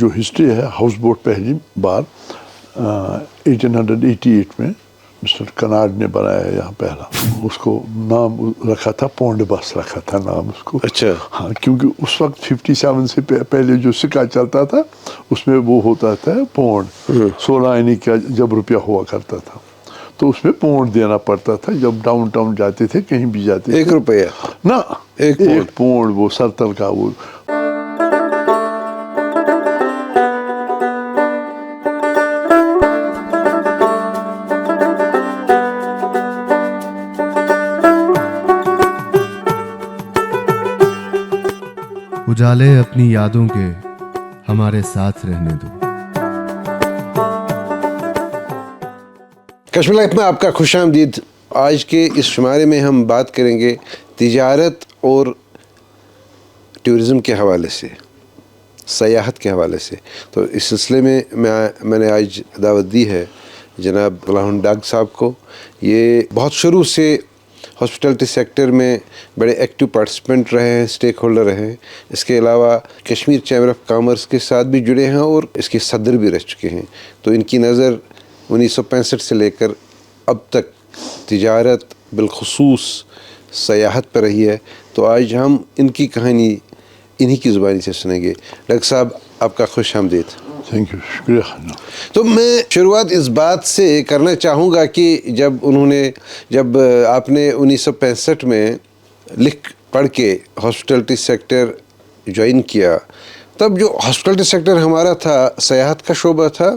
جو ہسٹری ہے house boat پہلی بار 1888 میں مسٹر کنارڈ نے بنایا یہاں پہلا. اس کو نام رکھا تھا پونڈ بس رکھا تھا نام اس کو. اچھا. ہاں کیونکہ اس وقت 57 سے پہلے جو سکہ چلتا تھا اس میں وہ ہوتا تھا پونڈ 16 آنے کا جب روپیہ ہوا کرتا تھا تو اس میں پونڈ دینا پڑتا تھا جب ڈاؤن ٹاؤن جاتے تھے کہیں بھی جاتے تھے. 1 روپیہ نہ 1 پونڈ وہ سرتل کا وہ. اجالے اپنی یادوں کے ہمارے ساتھ رہنے دو. کشمیر لائف میں آپ کا خوش آمدید. آج کے اس شمارے میں ہم بات کریں گے تجارت اور ٹورزم کے حوالے سے، سیاحت کے حوالے سے. تو اس سلسلے میں میں نے آج دعوت دی ہے جناب غلام ڈاگ صاحب کو. یہ بہت شروع سے ہاسپٹلٹی سیکٹر میں بڑے ایکٹیو پارٹیسپینٹ رہے ہیں، اسٹیک ہولڈر رہے ہیں. اس کے علاوہ کشمیر چیمبر آف کامرس کے ساتھ بھی جڑے ہیں اور اس کے صدر بھی رہ چکے ہیں. تو ان کی نظر 1965 سے لے کر اب تک تجارت بالخصوص سیاحت پر رہی ہے. تو آج ہم ان کی کہانی انہی کی زبانی سے سنیں گے. ڈاکٹر صاحب آپ کا خوش آمدید. تھینک یو، شکریہ. تو میں شروعات اس بات سے کرنا چاہوں گا کہ جب آپ نے 1965 میں لکھ پڑھ کے ہاسپٹلٹی سیکٹر جوائن کیا، تب جو ہاسپٹلٹی سیکٹر ہمارا تھا، سیاحت کا شعبہ تھا،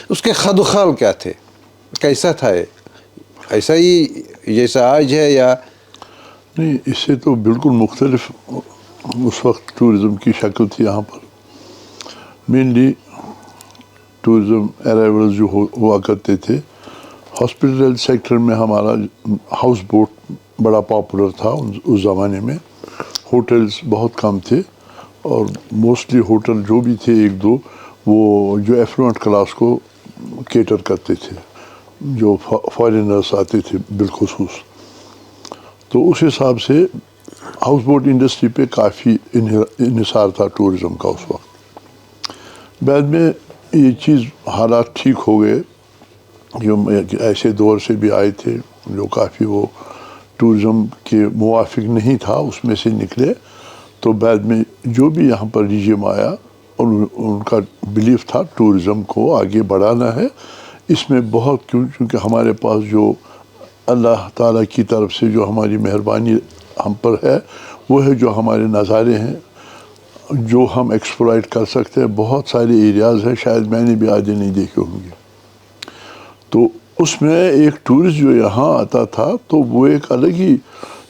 اس کے خد و خال کیا تھے، کیسا تھا؟ ایسا ہی جیسا آج ہے یا نہیں؟ اس سے تو بالکل مختلف اس وقت ٹورزم کی شکل تھی. یہاں پر مینلی ٹورزم ارائیولز جو ہوا کرتے تھے ہاسپٹل سیکٹر میں. ہمارا ہاؤس بوٹ بڑا پاپولر تھا اس زمانے میں. ہوٹلز بہت کم تھے اور موسٹلی ہوٹل جو بھی تھے 1-2 وہ جو ایفلوئنٹ کلاس کو کیٹر کرتے تھے، جو فارینرس آتے تھے بالخصوص. تو اس حساب سے ہاؤس بوٹ انڈسٹری پہ کافی انحصار تھا ٹورزم کا اس وقت. بعد میں یہ چیز حالات ٹھیک ہو گئے، جو ایسے دور سے بھی آئے تھے جو کافی وہ ٹورزم کے موافق نہیں تھا، اس میں سے نکلے. تو بعد میں جو بھی یہاں پر ریجیم آیا ان کا بلیف تھا ٹورزم کو آگے بڑھانا ہے. اس میں بہت کیونکہ ہمارے پاس جو اللہ تعالیٰ کی طرف سے جو ہماری مہربانی ہم پر ہے وہ ہے جو ہمارے نظارے ہیں جو ہم ایکسپلائٹ کر سکتے ہیں. بہت سارے ایریاز ہیں، شاید میں نے بھی آدھے نہیں دیکھے ہوں گے. تو اس میں ایک ٹورسٹ جو یہاں آتا تھا تو وہ ایک الگ ہی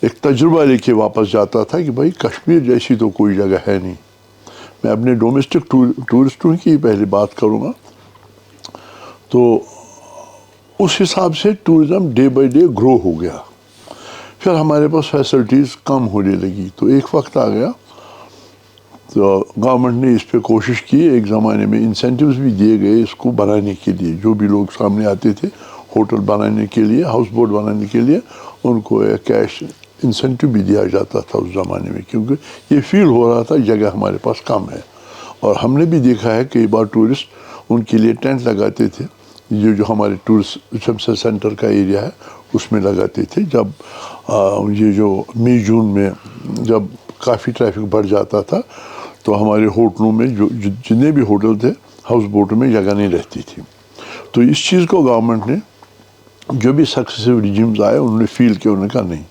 ایک تجربہ لے کے واپس جاتا تھا کہ بھائی کشمیر جیسی تو کوئی جگہ ہے نہیں. میں اپنے ڈومیسٹک ٹورسٹوں کی پہلے بات کروں گا. تو اس حساب سے ٹورزم ڈے بائی ڈے گرو ہو گیا. پھر ہمارے پاس فیسلٹیز کم ہونے لگی تو ایک وقت آ گیا تو گورنمنٹ نے اس پہ کوشش کی. ایک زمانے میں انسینٹیوز بھی دیے گئے اس کو بنانے کے لیے. جو بھی لوگ سامنے آتے تھے ہوٹل بنانے کے لیے، ہاؤس بوٹ بنانے کے لیے، ان کو ایک کیش انسینٹیو بھی دیا جاتا تھا اس زمانے میں، کیونکہ یہ فیل ہو رہا تھا جگہ ہمارے پاس کم ہے. اور ہم نے بھی دیکھا ہے کئی بار ٹورسٹ ان کے لیے ٹینٹ لگاتے تھے. یہ جو ہمارے ٹورسٹ سینٹر کا ایریا ہے اس میں لگاتے تھے. جب یہ جو مئی جون میں جب کافی ٹریفک بڑھ جاتا تھا تو ہمارے ہوٹلوں میں جو جتنے بھی ہوٹل تھے ہاؤس بوٹوں میں جگہ نہیں رہتی تھی. تو اس چیز کو گورنمنٹ نے جو بھی سکسیسو ریجیمز آئے انہوں نے فیل کیا، انہوں نے کہا نہیں.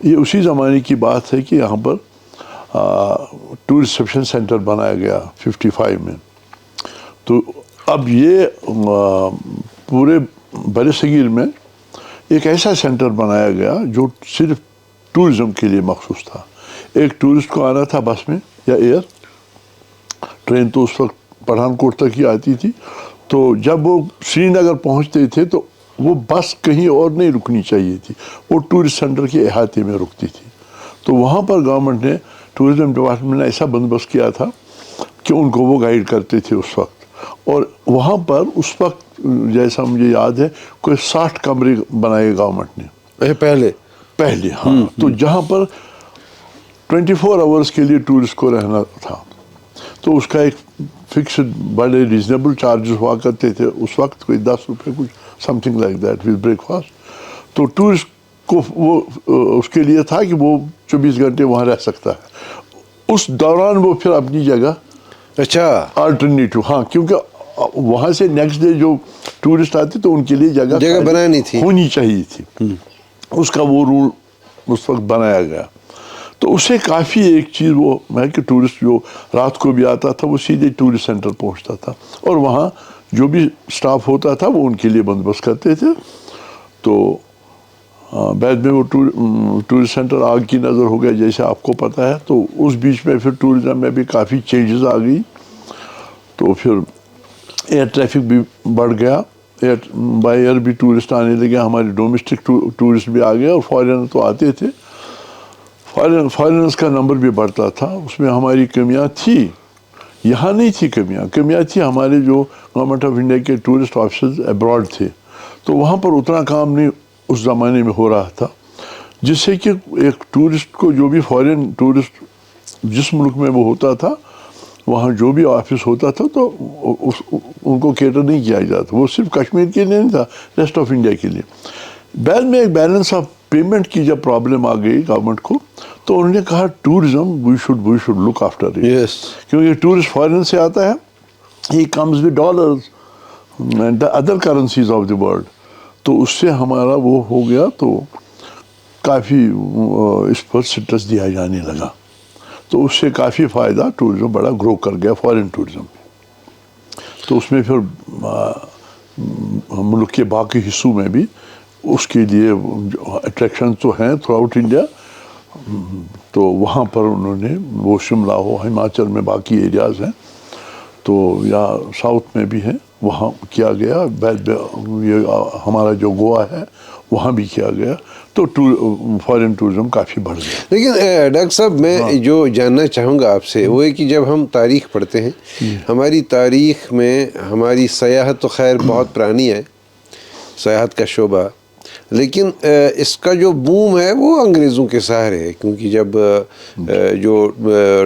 یہ اسی زمانے کی بات ہے کہ یہاں پر ٹور ریسیپشن سینٹر بنایا گیا 55 میں. تو اب یہ پورے بر صغیر میں ایک ایسا سینٹر بنایا گیا جو صرف ٹورزم کے لیے مخصوص تھا. ایک ٹورسٹ کو آنا تھا بس میں یا ایئر، ٹرین تو اس وقت پٹھان کوٹ تک ہی آتی تھی. تو جب وہ سری نگر پہنچتے تھے تو وہ بس کہیں اور نہیں رکنی چاہیے تھی، وہ ٹورسٹ سینٹر کے احاطے میں رکتی تھی. تو وہاں پر گورنمنٹ نے ٹورزم ڈپارٹمنٹ نے ایسا بندوبست کیا تھا کہ ان کو وہ گائیڈ کرتے تھے اس وقت. اور وہاں پر اس وقت جیسا مجھے یاد ہے کوئی 60 کمرے بنائے گورنمنٹ نے پہلے ہاں. تو جہاں پر 24 آورس کے لیے ٹورسٹ کو رہنا تھا. تو اس کا ایک فکسڈ بڑے ریزنیبل چارجز ہوا کرتے تھے اس وقت, کوئی 10 روپے کچھ some thing like that with break fast. تو ٹورسٹ کو وہ اس کے لیے تھا کہ وہ 24 گھنٹے وہاں رہ سکتا ہے. اس دوران وہ پھر اپنی جگہ اچھا آلٹرنیٹو, ہاں کیونکہ وہاں سے نیکسٹ ڈے جو ٹورسٹ آتے تو ان کے لیے جگہ بنانی تھی, ہونی چاہیے تھی. اس کا وہ رول اس وقت بنایا گیا. تو اس سے کافی ایک چیز وہ ہے کہ ٹورسٹ جو رات کو بھی آتا تھا وہ سیدھے ٹورسٹ سینٹر پہنچتا تھا, اور وہاں جو بھی اسٹاف ہوتا تھا وہ ان کے لیے بندوبست کرتے تھے. تو بعد میں وہ ٹورسٹ سینٹر آگ کی نظر ہو گیا جیسے آپ کو پتہ ہے. تو اس بیچ میں پھر ٹورزم میں بھی کافی چینجز آ گئی. تو پھر ایئر ٹریفک بھی بڑھ گیا, بائی ایئر بھی ٹورسٹ آنے لگے, ہمارے ڈومیسٹک ٹورسٹ بھی آ گئے, اور فارنر تو آتے تھے. فارنرز کا نمبر بھی بڑھتا تھا. اس میں ہماری کمیاں تھی, یہاں نہیں تھی کمیاں تھی ہمارے جو گورنمنٹ آف انڈیا کے ٹورسٹ آفیسرز ابراڈ تھے. تو وہاں پر اتنا کام نہیں اس زمانے میں ہو رہا تھا, جس سے کہ ایک ٹورسٹ کو جو بھی فارن ٹورسٹ جس ملک میں وہ ہوتا تھا وہاں جو بھی آفس ہوتا تھا تو ان کو کیٹر نہیں کیا جاتا. وہ صرف کشمیر کے لیے نہیں تھا, ریسٹ آف انڈیا کے لیے. بعد میں ایک بیلنس آف پیمنٹ کی جب پرابلم آ گئی گورنمنٹ کو, تو انہوں نے کہا tourism we should look after it, کیونکہ ٹورسٹ فارن سے آتا ہے, he comes with dollars and the other currencies of the world. تو اس سے ہمارا وہ ہو گیا, تو کافی اس پر سٹرس دیا جانے لگا. تو اس سے کافی فائدہ, ٹورزم بڑا گرو کر گیا فارن ٹورزم. تو اس میں پھر ملک کے باقی حصوں میں بھی اس کے لیے اٹریکشن تو ہیں تھرو آؤٹ انڈیا. تو وہاں پر انہوں نے وہ شملہ ہو, ہماچل میں باقی ایریاز ہیں, تو یا ساؤتھ میں بھی ہیں, وہاں کیا گیا. بعد یہ ہمارا جو گوا ہے وہاں بھی کیا گیا. تو فارن ٹورزم کافی بڑھ گیا. لیکن ڈاکٹر صاحب میں جو جاننا چاہوں گا آپ سے وہ ہے کہ جب ہم تاریخ پڑھتے ہیں, ہماری تاریخ میں ہماری سیاحت تو خیر بہت پرانی ہے, سیاحت کا شعبہ, لیکن اس کا جو بوم ہے وہ انگریزوں کے سہارے ہے. کیونکہ جب جو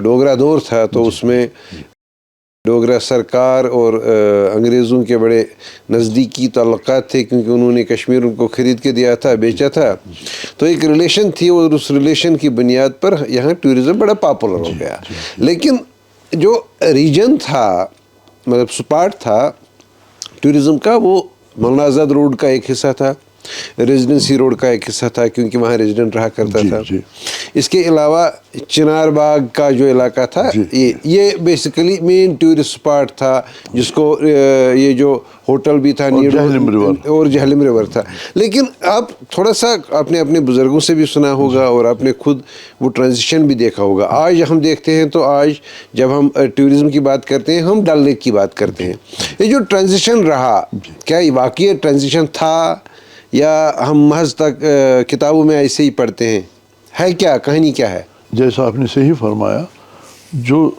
ڈوگرا دور تھا تو اس میں ڈوگرا سرکار اور انگریزوں کے بڑے نزدیکی تعلقات تھے, کیونکہ انہوں نے کشمیر ان کو خرید کے دیا تھا, بیچا تھا. تو ایک ریلیشن تھی, اور اس ریلیشن کی بنیاد پر یہاں ٹورزم بڑا پاپولر ہو گیا. لیکن جو ریجن تھا, مطلب سپاٹ تھا ٹورزم کا, وہ مولانا آزاد روڈ کا ایک حصہ تھا, ریزیڈنسی روڈ کا ایک حصہ تھا, کیونکہ وہاں ریزیڈنٹ رہا کرتا تھا. اس کے علاوہ چنار باغ کا جو علاقہ تھا یہ بیسیکلی مین ٹورسٹ اسپاٹ تھا, جس کو یہ جو ہوٹل بھی تھا اور جہلم ریور تھا. لیکن آپ تھوڑا سا آپ نے اپنے بزرگوں سے بھی سنا ہوگا اور آپ نے خود وہ ٹرانزیشن بھی دیکھا ہوگا. آج ہم دیکھتے ہیں تو آج جب ہم ٹورزم کی بات کرتے ہیں ہم ڈل لیک کی بات کرتے ہیں. یہ جو ٹرانزیشن رہا, کیا یہ واقعی ٹرانزیشن تھا یا ہم محض تک کتابوں میں ایسے ہی پڑھتے ہیں؟ ہے کیا کہانی کیا ہے؟ جیسا آپ نے صحیح فرمایا, جو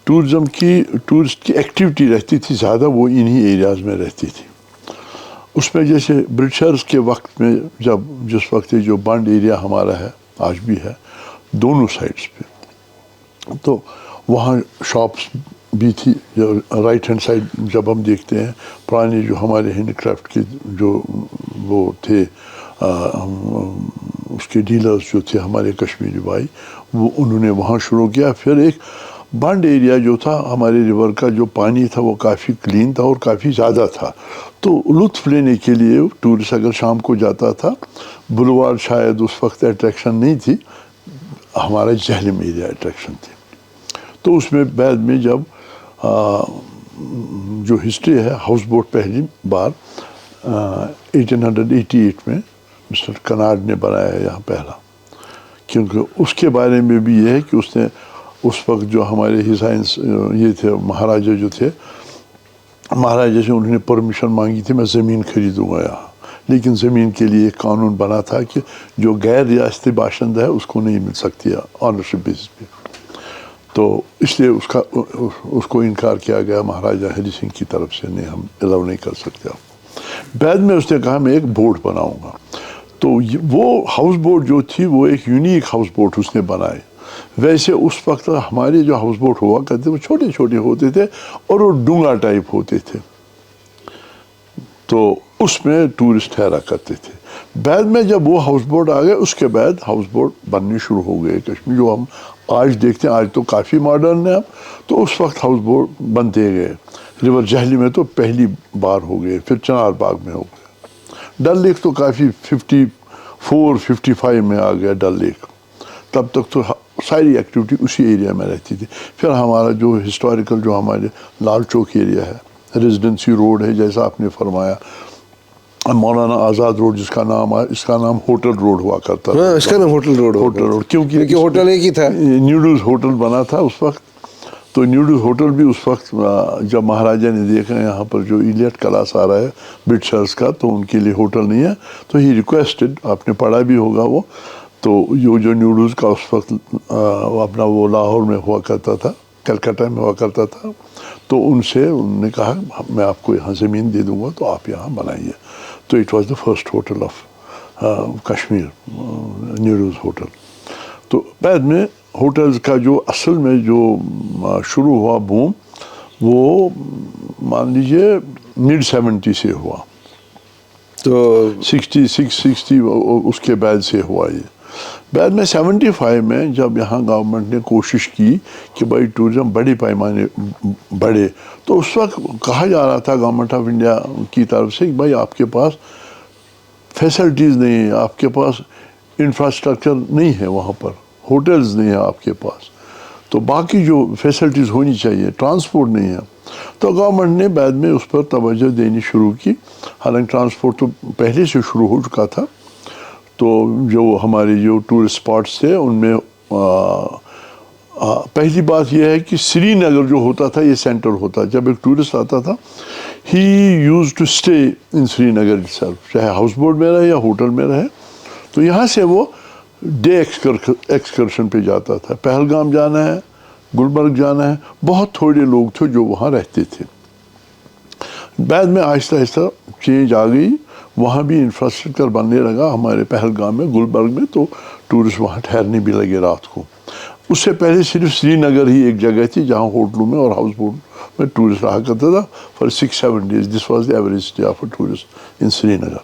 ٹورزم کی ٹورسٹ کی ایکٹیویٹی رہتی تھی زیادہ وہ انہی ایریاز میں رہتی تھی. اس میں جیسے برٹشرز کے وقت میں جس وقت جو بانڈ ایریا ہمارا ہے آج بھی ہے دونوں سائڈس پہ, تو وہاں شاپس بھی تھی. رائٹ ہینڈ سائڈ جب ہم دیکھتے ہیں پرانے جو ہمارے ہینڈی کرافٹ کے جو وہ تھے اس کے ڈیلرز جو تھے ہمارے کشمیری بھائی, وہ انہوں نے وہاں شروع کیا. پھر ایک بانڈ ایریا جو تھا ہمارے ریور کا جو پانی تھا وہ کافی کلین تھا اور کافی زیادہ تھا. تو لطف لینے کے لیے ٹورسٹ اگر شام کو جاتا تھا, بلوار شاید اس وقت اٹریکشن نہیں تھی, ہمارا جہلم ایریا اٹریکشن تھی. تو اس میں بعد میں جب جو ہسٹری ہے ہاؤس بوٹ پہلی بار 1888 میں مسٹر کنارڈ نے بنایا یہاں پہلا, کیونکہ اس کے بارے میں بھی یہ ہے کہ اس نے اس وقت جو ہمارے ہی سائنس یہ تھے مہاراجا جو تھے, مہاراجا سے انہوں نے پرمیشن مانگی تھی میں زمین خریدوں گا یہاں, لیکن زمین کے لیے ایک قانون بنا تھا کہ جو غیر ریاستی باشندہ ہے اس کو نہیں مل سکتی آنرشپ بیس پہ. تو اس لیے اس کو انکار کیا گیا مہاراجا ہری سنگھ کی طرف سے, نہیں ہم الاؤ نہیں کر سکتے. بعد میں اس نے کہا میں ایک بوٹ بناؤں گا. تو وہ ہاؤس بوٹ جو تھی وہ ایک یونیک ہاؤس بوٹ اس نے بنائے. ویسے اس وقت ہمارے جو ہاؤس بوٹ ہوا کرتے تھے وہ چھوٹے چھوٹے ہوتے تھے اور وہ ڈونگا ٹائپ ہوتے تھے، تو اس میں ٹورسٹ ٹھہرا کرتے تھے۔ بعد میں جب وہ ہاؤس بوٹ آ گئے اس کے بعد ہاؤس بوٹ بننے شروع ہو گئے کشمیر، جو ہم آج دیکھتے ہیں، آج تو کافی ماڈرن ہے اب، تو اس وقت ہاؤس بوٹ بنتے گئے۔ ریور جہلی میں تو پہلی بار ہو گئے، پھر چنار باغ میں ہو گئے، ڈل لیک تو کافی 54-55 میں آ گیا ڈل لیک، تب تک تو ساری ایکٹیویٹی اسی ایریا میں رہتی تھی۔ پھر ہمارا جو ہسٹوریکل جو ہمارے لال چوک ایریا ہے، ریزیڈنسی روڈ ہے جیسا آپ نے فرمایا، مولانا آزاد روڈ جس کا نام ہے، اس کا نام ہوٹل روڈ ہوا کرتا تھا۔ ہاں، اس کا نام ہوٹل روڈ ہوٹل روڈ کیونکہ ہوٹل ایک ہی تھا، نیوڈلز ہوٹل بنا تھا اس وقت، تو نیوڈلز ہوٹل بھی اس وقت جب مہاراجا نے دیکھا یہاں پر جو ایلیٹ کلاس آ رہا ہے برٹشرز کا، تو ان کے لیے ہوٹل نہیں ہے، تو ہی ریکویسٹڈ، آپ نے پڑھا بھی ہوگا وہ، تو جو نیوڈلز کا اس وقت اپنا وہ لاہور میں ہوا کرتا تھا، کلکتہ میں ہوا کرتا تھا، تو ان سے انہوں نے کہا میں آپ کو یہاں زمین دے دوں گا تو آپ یہاں بنائیے، تو it was the first hotel of Kashmir, Nedous hotel. تو بعد میں ہوٹلز کا جو اصل میں جو شروع ہوا بوم، وہ مان لیجیے مڈ 70 سے ہوا، تو 60 اس کے بعد سے ہوا یہ۔ بعد میں 75 میں جب یہاں گورنمنٹ نے کوشش کی کہ بھائی ٹورزم بڑے پیمانے بڑھے، تو اس وقت کہا جا رہا تھا گورنمنٹ آف انڈیا کی طرف سے کہ بھائی آپ کے پاس فیسلٹیز نہیں ہیں، آپ کے پاس انفراسٹرکچر نہیں ہے، وہاں پر ہوٹلز نہیں ہیں آپ کے پاس، تو باقی جو فیسلٹیز ہونی چاہیے، ٹرانسپورٹ نہیں ہے، تو گورنمنٹ نے بعد میں اس پر توجہ دینی شروع کی۔ حالانکہ ٹرانسپورٹ تو پہلے سے شروع ہو چکا تھا، تو جو ہمارے جو ٹورسٹ اسپاٹس تھے ان میں پہلی بات یہ ہے کہ سری نگر جو ہوتا تھا یہ سینٹر ہوتا، جب ایک ٹورسٹ آتا تھا he used to stay in Srinagar itself, چاہے ہاؤس بوٹ میں رہے یا ہوٹل میں رہے، تو یہاں سے وہ ڈے ایکسکرشن پہ جاتا تھا، پہلگام جانا ہے، گلبرگ جانا ہے، بہت تھوڑے لوگ تھے جو وہاں رہتے تھے۔ بعد میں آہستہ آہستہ چینج آ گئی، وہاں بھی انفراسٹرکچر بننے لگا، ہمارے پہلگام میں، گلبرگ میں، تو ٹورسٹ وہاں ٹھہرنے بھی لگے رات کو۔ اس سے پہلے صرف سری نگر ہی ایک جگہ تھی جہاں ہوٹلوں میں اور ہاؤس بوٹ میں ٹورسٹ رہا کرتا تھا for 6-7 days، this was the average stay of a tourist in Srinagar.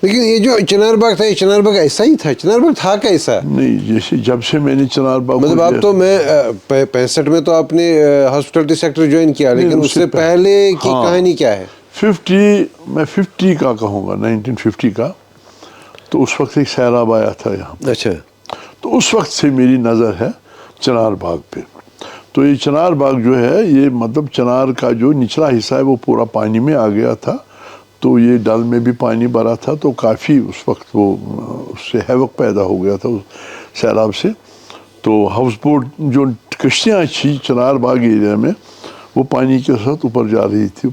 لیکن یہ جو چنار باغ تھا، یہ چنار باغ ایسا ہی تھا؟ چنار باغ تھا کیسا؟ نہیں، جیسے جب سے میں نے چنار باغ مطلب آپ تو میں 65 میں تو آپ نے ہاسپٹلٹی سیکٹر جوائن کیا، لیکن اس سے پہلے کی کہانی کیا ہے؟ 50 کا کہوں گا، 1950 کا، تو اس وقت ایک سیلاب آیا تھا یہاں، اچھا، تو اس وقت سے میری نظر ہے چنار باغ پہ۔ تو یہ چنار باغ جو ہے، یہ مطلب چنار کا جو نچلا حصہ ہے وہ پورا پانی میں آ گیا تھا، تو یہ ڈل میں بھی پانی بھرا تھا، تو کافی اس وقت وہ اس سے ہیوک پیدا ہو گیا تھا اس سیلاب سے۔ تو ہاؤس بوٹ جو کشتیاں تھیں چنار باغ ایریا میں، وہ پانی کے ساتھ اوپر جا رہی تھی،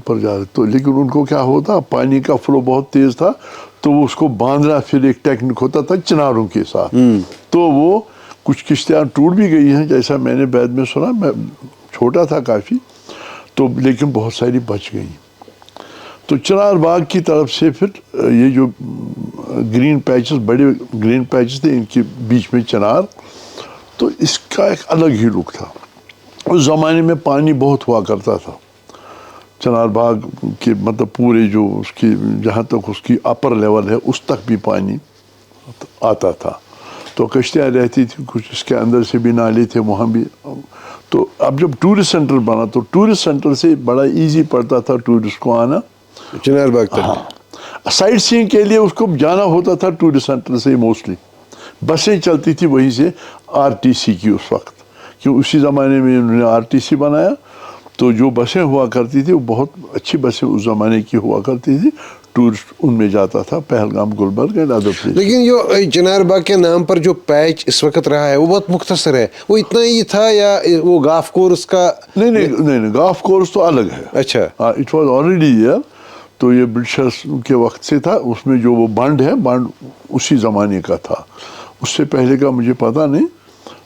تو لیکن ان کو کیا ہوتا، پانی کا فلو بہت تیز تھا، تو وہ اس کو باندھنا پھر ایک ٹیکنک ہوتا تھا چناروں کے ساتھ، تو وہ کچھ کشتیاں ٹوٹ بھی گئی ہیں جیسا میں نے بعد میں سنا، میں چھوٹا تھا کافی، تو لیکن بہت ساری بچ گئیں۔ تو چنار باغ کی طرف سے پھر یہ جو گرین پیچز، بڑے گرین پیچز تھے، ان کے بیچ میں چنار، تو اس کا ایک الگ ہی لک تھا۔ اس زمانے میں پانی بہت ہوا کرتا تھا چنار باغ کے، مطلب پورے جو اس کی جہاں تک اس کی اپر لیول ہے اس تک بھی پانی آتا تھا، تو کشتیاں رہتی تھی، کچھ اس کے اندر سے بھی نالے تھے وہاں بھی۔ تو اب جب ٹورسٹ سینٹر بنا تو ٹورسٹ سینٹر سے بڑا ایزی پڑتا تھا ٹورسٹ کو آنا چنار باغ تک۔ ہاں، سائٹ سینگ کے لیے اس کو جانا ہوتا تھا ٹورسٹ سینٹر سے، موسٹلی بسیں چلتی تھی وہیں سے، RTC کی اس وقت، کیوں اسی زمانے میں انہوں نے RTC بنایا، تو جو بسیں ہوا کرتی تھی وہ بہت اچھی بسیں اس زمانے کی ہوا کرتی تھی، ٹورسٹ ان میں جاتا تھا، Pahalgam, Gulberg and other place. لیکن جو چنار باغ کے نام پر جو پیچ اس وقت رہا ہے وہ بہت مختصر ہے، وہ اتنا ہی تھا یا وہ گاف کورس کا؟ نہیں، گاف کورس تو الگ ہے۔ اچھا، اٹ واز آلریڈی ایئر، تو یہ برٹشرس کے وقت سے تھا، اس میں جو وہ بانڈ ہے، بانڈ اسی زمانے کا تھا، اس سے پہلے کا مجھے پتہ نہیں،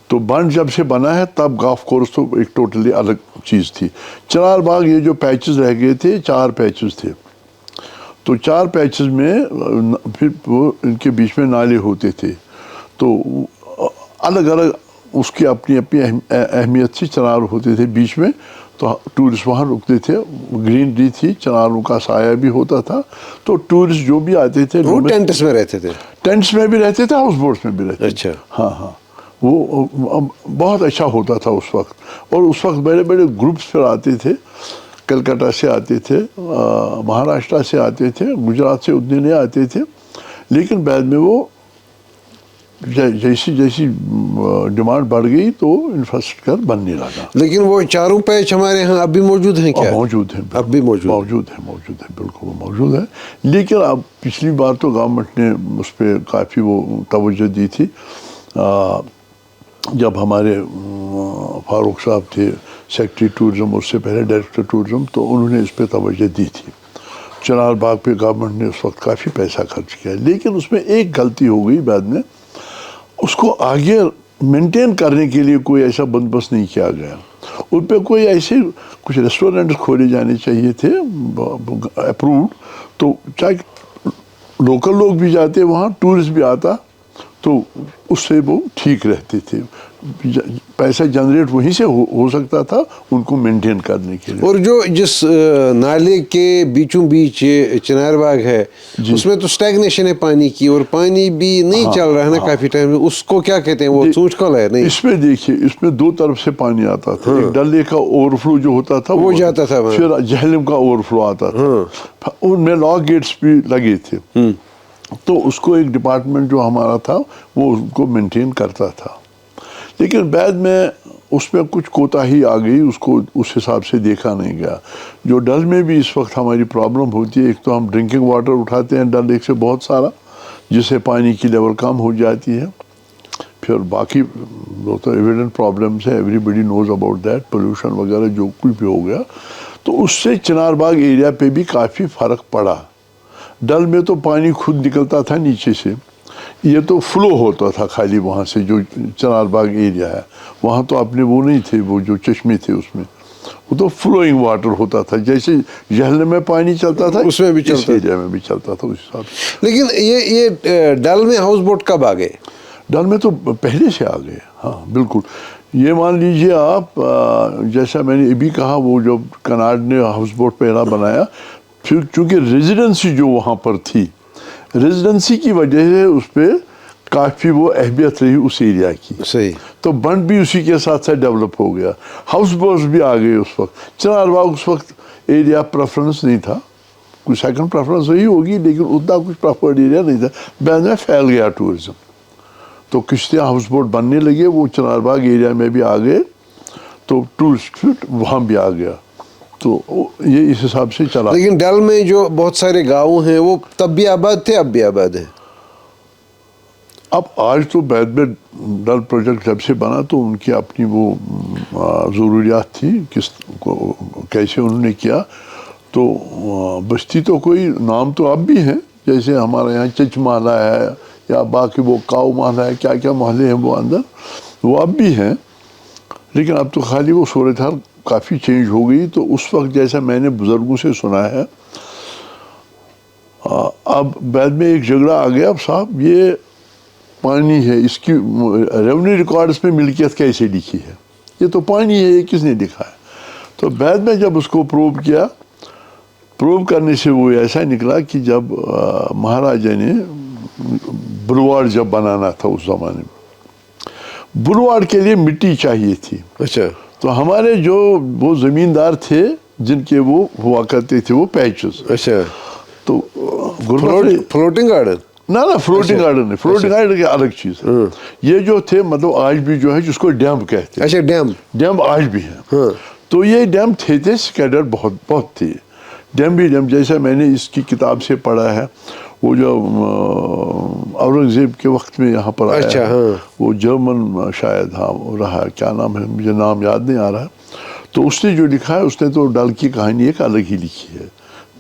تو بانڈ جب سے بنا ہے تب گاف کورس تو ایک ٹوٹلی الگ چیز تھی۔ چنار باغ یہ جو پیچز رہ گئے تھے، 4 پیچز تھے، تو 4 پیچز میں پھر وہ ان کے بیچ میں نالے ہوتے تھے، تو الگ الگ اس کی اپنی اپنی اہمیت تھی. چنار ہوتے تھے بیچ میں تو ٹورسٹ وہاں رکتے تھے. گرینری تھی, چناروں کا سایہ بھی ہوتا تھا, تو ٹورسٹ جو بھی آتے تھے وہ ٹینٹس میں رہتے تھے, ٹینٹس میں بھی رہتے تھے, ہاؤس بوٹس میں بھی رہتے تھے. اچھا, ہاں ہاں, وہ بہت اچھا ہوتا تھا اس وقت. اور اس وقت بڑے بڑے گروپس پھر آتے تھے, کلکتہ سے آتے تھے, مہاراشٹر سے آتے تھے, گجرات سے اتنے نہیں آتے تھے. لیکن بعد میں وہ جیسی جیسی ڈیمانڈ بڑھ گئی تو انفراسٹرکچر بننے لگا. لیکن وہ چاروں پیچ ہمارے ہاں اب بھی موجود ہیں کیا؟ موجود ہیں, اب بھی موجود ہیں, بالکل وہ موجود ہے. لیکن اب پچھلی بار تو گورنمنٹ نے اس پہ کافی وہ توجہ دی تھی. جب ہمارے فاروق صاحب تھے سیکٹری ٹورزم, اس سے پہلے ڈائریکٹر ٹورزم, تو انہوں نے اس پہ توجہ دی تھی. چنار باغ پہ گورنمنٹ نے اس وقت کافی پیسہ خرچ کیا, لیکن اس میں ایک غلطی ہو گئی بعد میں. اس کو آگے مینٹین کرنے کے لیے کوئی ایسا بندوبست نہیں کیا گیا. ان پہ کوئی ایسے کچھ ریسٹورنٹس کھولے جانے چاہیے تھے اپرووڈ, تو چاہے لوکل لوگ بھی جاتے وہاں, ٹورسٹ بھی آتا, تو اس سے وہ ٹھیک رہتے تھے. پیسہ جنریٹ وہیں سے ہو سکتا تھا ان کو مینٹین کرنے کے لیے. اور جو جس نالے کے بیچوں بیچ چنار باغ ہے, اس میں تو اسٹیگنیشن ہے پانی کی, اور پانی بھی نہیں چل رہا ہے نا کافی ٹائم. اس کو کیا کہتے ہیں, وہ سوچ کل ہے نہیں؟ اس میں دیکھیے, اس میں دو طرف سے پانی آتا تھا. ایک ڈل لیک کا اوور فلو جو ہوتا تھا وہ جاتا تھا, پھر جہلم کا اوور فلو آتا تھا. ان میں لاک گیٹس بھی لگے تھے, تو اس کو ایک ڈپارٹمنٹ جو ہمارا تھا وہ ان کو مینٹین کرتا تھا. لیکن بعد میں اس میں کچھ کوتاہی آ گئی, اس کو اس حساب سے دیکھا نہیں گیا. جو ڈل میں بھی اس وقت ہماری پرابلم ہوتی ہے, ایک تو ہم ڈرنکنگ واٹر اٹھاتے ہیں ڈل لیک سے بہت سارا, جس سے پانی کی لیول کم ہو جاتی ہے. پھر باقی وہ تو ایویڈنٹ پرابلمس ہے, everybody knows about that, pollution وغیرہ جو کچھ بھی ہو گیا. تو اس سے چنار باغ ایریا پہ بھی کافی فرق پڑا. ڈل میں تو پانی خود نکلتا تھا نیچے سے, یہ تو فلو ہوتا تھا خالی وہاں سے. جو چنار باغ ایریا ہے وہاں تو اپنے وہ نہیں تھے, وہ جو چشمے تھے اس میں, وہ تو فلوئنگ واٹر ہوتا تھا. جیسے جہلم میں پانی چلتا تھا اس میں بھی چلتا, ایریا میں بھی چلتا تھا اس حساب سے. لیکن یہ ڈل میں ہاؤس بوٹ کب آ گئے؟ ڈل میں تو پہلے سے آ گئے. ہاں بالکل. یہ مان لیجئے آپ, جیسا میں نے ابھی کہا, وہ جو کناڈ نے ہاؤس بوٹ پہلا بنایا, پھر چونکہ ریزیڈنسی جو وہاں پر تھی, ریزیڈنسی کی وجہ سے اس پہ کافی وہ اہمیت رہی اس ایریا کی. صحیح. تو بنڈ بھی اسی کے ساتھ ساتھ ڈیولپ ہو گیا. ہاؤس بوٹس بھی آ گئے اس وقت. چنار باغ اس وقت ایریا پریفرنس نہیں تھا, کچھ سیکنڈ پریفرنس وہی ہوگی, لیکن اتنا کچھ پریفرڈ ایریا نہیں تھا. بعد میں پھیل گیا ٹورزم, تو کشتیاں ہاؤس بوٹ بننے لگے, وہ چنار باغ ایریا میں بھی آ گئے, تو ٹورسٹ وہاں بھی آ گیا. تو یہ اس حساب سے چلا. لیکن ڈل میں جو بہت سارے گاؤں ہیں وہ تب بھی آباد تھے, اب بھی آباد ہیں. اب آج تو بعد میں ڈل پروجیکٹ جب سے بنا تو ان کی اپنی وہ ضروریات تھی, کس کو کیسے انہوں نے کیا. تو بستی تو کوئی نام تو اب بھی ہیں, جیسے ہمارے یہاں چچ محلہ ہے, یا باقی وہ کاؤ محلہ ہے, کیا کیا محلے ہیں وہ اندر, وہ اب بھی ہیں. لیکن اب تو خالی وہ صورتحال کافی چینج ہو گئی. تو اس وقت جیسا میں نے بزرگوں سے سنا ہے, اب بعد میں ایک جھگڑا آ گیا, اب صاحب یہ پانی ہے, اس کی ریونیو ریکارڈز میں ملکیت کیسے لکھی ہے, یہ تو پانی ہے, یہ کس نے لکھا ہے. تو بعد میں جب اس کو پروو کیا, پروو کرنے سے وہ ایسا نکلا کہ جب مہاراجا نے بلواڑ جب بنانا تھا اس زمانے میں, بلواڑ کے لیے مٹی چاہیے تھی. اچھا. تو ہمارے جو وہ زمیندار تھے جن کے وہ ہوا کرتے تھے وہ پیچز. اچھا. تو فلوٹنگ گارڈن؟ نہ فلوٹنگ گارڈن نہیں, فلوٹنگ گارڈن کی الگ چیز ہے. یہ جو تھے مطلب آج بھی جو ہے جس کو ڈیم کہتے ہیں. اچھا. ڈیم آج بھی ہیں. تو یہ ڈیم تھے اسکیڈر بہت تھے. ڈیم بھی ڈیم, جیسا میں نے اس کی کتاب سے پڑھا ہے, وہ جو اورنگزیب کے وقت میں یہاں پر آیا. اچھا. وہ جرمن شاید, ہاں رہا, کیا نام ہے مجھے نام یاد نہیں آ رہا. تو اس نے جو لکھا ہے, اس نے تو ڈل کی کہانی ایک الگ ہی لکھی ہے,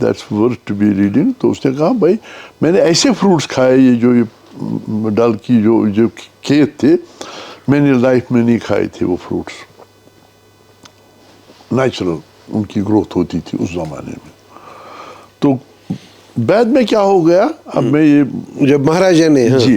that's worth to be reading. تو اس نے کہا بھائی میں نے ایسے فروٹس کھائے, یہ جو ڈل کی جو کھیت تھے, میں نے لائف میں نہیں کھائے تھے وہ فروٹس. نیچرل ان کی گروتھ ہوتی تھی اس زمانے میں. تو بعد میں کیا ہو گیا, اب میں یہ جب مہاراجا نے, جی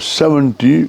70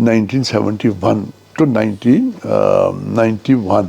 1971 to 1991,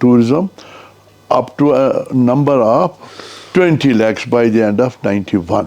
tourism up to a number of 20 lakhs by the end of 91।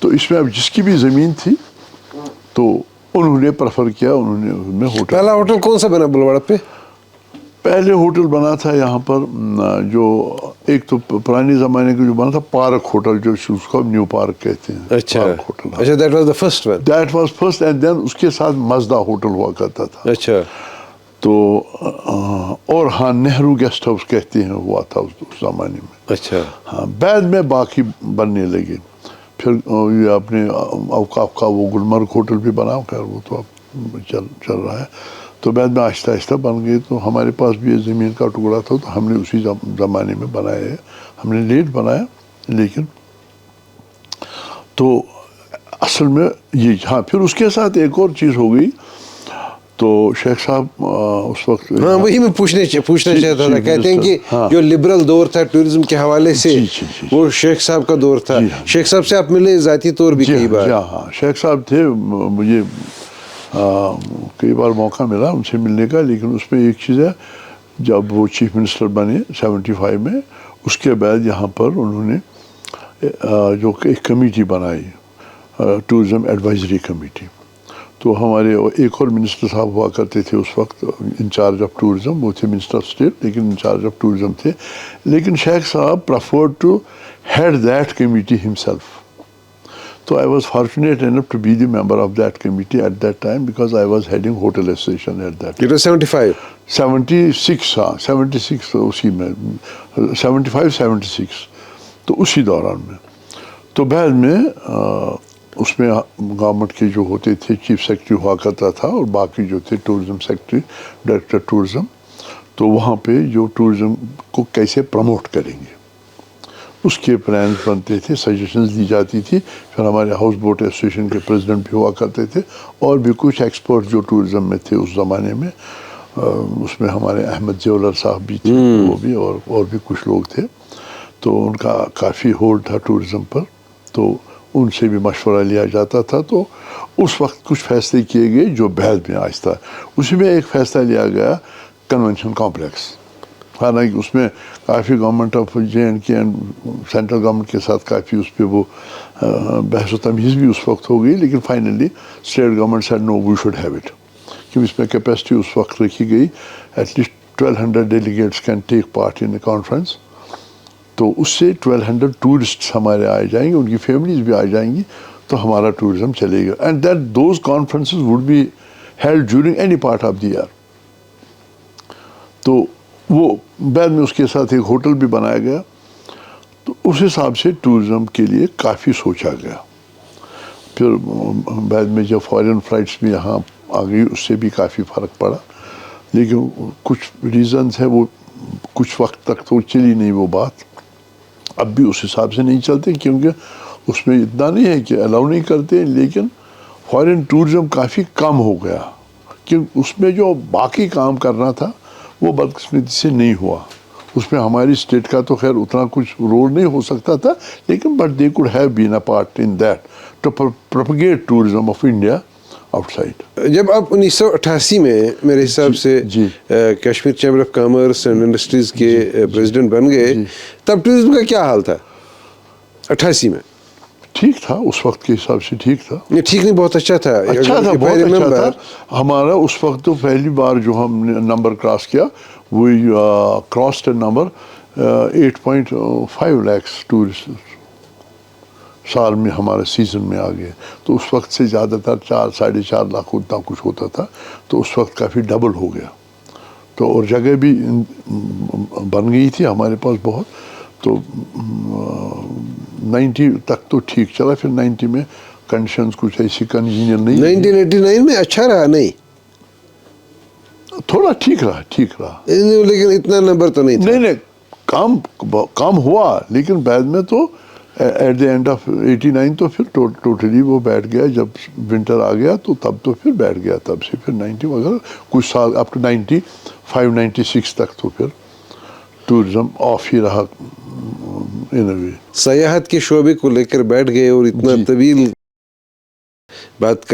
تو اس میں اب جس کی بھی زمین تھی تو انہوں نے پریفر کیا, انہوں نے ان میں ہوٹل. پہلا ہوٹل کون سا بنا بلواڑا پہ؟ پہلے ہوٹل بنا تھا یہاں پر جو ایک تو پرانے زمانے کا جو بنا تھا پارک ہوٹل, جو اس کو نیو پارک کہتے ہیں. اچھا پارک ہوٹل, اچھا, that was the first one. That was first, and then اس کے ساتھ مزدا ہوٹل ہوا کرتا تھا. اچھا. تو اور ہاں نہرو گیسٹ ہاؤس کہتے ہیں ہوا تھا اس زمانے میں. اچھا. ہاں بعد میں باقی بننے لگے. پھر یہ اپنے اوقاف کا وہ گلمرگ ہوٹل بھی بنا, خیر وہ تو اب چل رہا ہے. تو بعد میں آہستہ آہستہ بن گئے. تو ہمارے پاس بھی یہ زمین کا ٹکڑا تھا تو ہم نے اسی زمانے میں بنایا ہے. ہم نے لیٹ بنایا لیکن تو اصل میں یہ. ہاں پھر اس کے ساتھ ایک اور چیز ہو گئی. تو شیخ صاحب اس وقت, ہاں وہی میں پوچھنا چاہتا تھا. کہتے ہیں کہ ہاں جو لبرل دور تھا ٹورزم کے حوالے سے وہ شیخ صاحب کا دور تھا. شیخ صاحب سے آپ ملے ذاتی طور بھی کئی بار؟ ہاں شیخ صاحب تھے, مجھے کئی بار موقع ملا ان سے ملنے کا. لیکن اس میں ایک چیز ہے, جب وہ چیف منسٹر بنے 75 میں, اس کے بعد یہاں پر انہوں نے جو ایک کمیٹی بنائی, ٹورزم ایڈوائزری کمیٹی. تو ہمارے ایک اور منسٹر صاحب ہوا کرتے تھے اس وقت انچارج آف ٹورزم, وہ تھے منسٹر آف اسٹیٹ لیکن انچارج آف ٹورزم تھے. لیکن Sheikh Sahib preferred to head that committee himself. So I was fortunate enough to be the member of that committee at that time because I was heading hotel association at that time. It was 75. 76 ہاں 76 اسی میں 75-76 تو اسی دوران میں. تو بعد میں اس میں گورنمنٹ کے جو ہوتے تھے چیف سیکرٹری ہوا کرتا تھا اور باقی جو تھے ٹورزم سیکرٹری, ڈائریکٹر ٹورزم. تو وہاں پہ جو ٹورزم کو کیسے پروموٹ کریں گے اس کے پلانز بنتے تھے, سجیشنز دی جاتی تھی. پھر ہمارے ہاؤس بوٹ ایسوسیشن کے پریزیڈنٹ بھی ہوا کرتے تھے اور بھی کچھ ایکسپرٹ جو ٹورزم میں تھے اس زمانے میں. اس میں ہمارے احمد زیولر صاحب بھی تھے, وہ بھی اور بھی کچھ لوگ تھے. تو ان کا کافی ہولڈ تھا ٹورزم پر, تو ان سے بھی مشورہ لیا جاتا تھا. تو اس وقت کچھ فیصلے کیے گئے جو بعد میں آہستہ اسی میں ایک فیصلہ لیا گیا کنونشن کمپلیکس. حالانکہ اس میں کافی government of JNK and central government کے ساتھ کافی اس پہ وہ بحث و تمیز بھی اس وقت ہو گئی. لیکن finally state government said no we should have it, کیونکہ اس میں کیپیسٹی اس وقت رکھی گئی at least 1200 delegates can take part in a conference. تو اس سے 1200 ٹورسٹس ہمارے آ جائیں گے, ان کی فیملیز بھی آ جائیں گی, تو ہمارا ٹورزم چلے گا. And that those conferences would be held during any part of the year. تو وہ بعد میں اس کے ساتھ ایک ہوٹل بھی بنایا گیا. تو اس حساب سے ٹورزم کے لیے کافی سوچا گیا. پھر بعد میں جب فارن فلائٹس بھی یہاں آ گئی اس سے بھی کافی فرق پڑا. لیکن کچھ ریزنز ہیں, وہ کچھ وقت تک تو چلی نہیں وہ بات. اب بھی اس حساب سے نہیں چلتے کیونکہ اس میں اتنا نہیں ہے کہ الاؤ نہیں کرتے, لیکن فارن ٹورزم کافی کم ہو گیا. کیونکہ اس میں جو باقی کام کرنا تھا وہ بدقسمتی سے نہیں ہوا. اس میں ہماری اسٹیٹ کا تو خیر اتنا کچھ رول نہیں ہو سکتا تھا, لیکن but they could have been a part in that to propagate tourism of India outside. جب آپ 1988 میں میرے حساب سے Kashmir chamber of commerce and industries کے پریزیڈنٹ بن گئے, تب ٹورزم کا کیا حال تھا 88 میں؟ ٹھیک تھا اس وقت کے حساب سے, ٹھیک تھا. نہیں ٹھیک نہیں, بہت اچھا تھا. اچھا تھا, بہت اچھا تھا. ہمارا اس وقت تو پہلی بار جو ہم نے نمبر کراس کیا وہ کراسڈ نمبر 8.5 lakhs ٹورسٹ سال میں ہمارے سیزن میں آ گئے. تو اس وقت سے زیادہ تر 4-4.5 لاکھ اتنا کچھ ہوتا تھا. تو اس وقت کافی ڈبل ہو گیا. تو اور جگہ بھی بن گئی تھی ہمارے پاس بہت. تو 90 تک تو ٹھیک چلا. پھر 90 میں کنڈیشنز کچھ ایسی کنجینئر نہیں. 1989 میں اچھا رہا نہیں, تھوڑا ٹھیک رہا لیکن اتنا نمبر تو نہیں تھا. نہیں کام ہوا, لیکن بعد میں تو ایٹ دی اینڈ آف 89 تو پھر ٹوٹلی وہ بیٹھ گیا. جب ونٹر آ گیا تو تب تو پھر بیٹھ گیا. تب سے پھر 90 وغیرہ کچھ سال اپ ٹو 95-96 تک تو پھر ٹورزم آف ہی رہا ان اے وے. سیاحت کے شعبے کو لے کر بیٹھ گئے اور اتنا طویل بات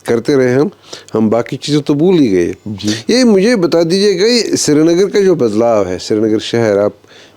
کرتے رہے ہم باقی چیزیں تو بھول ہی گئے. یہ مجھے بتا دیجیے گا سری نگر کا جو بدلاؤ ہے, سری نگر شہر, آپ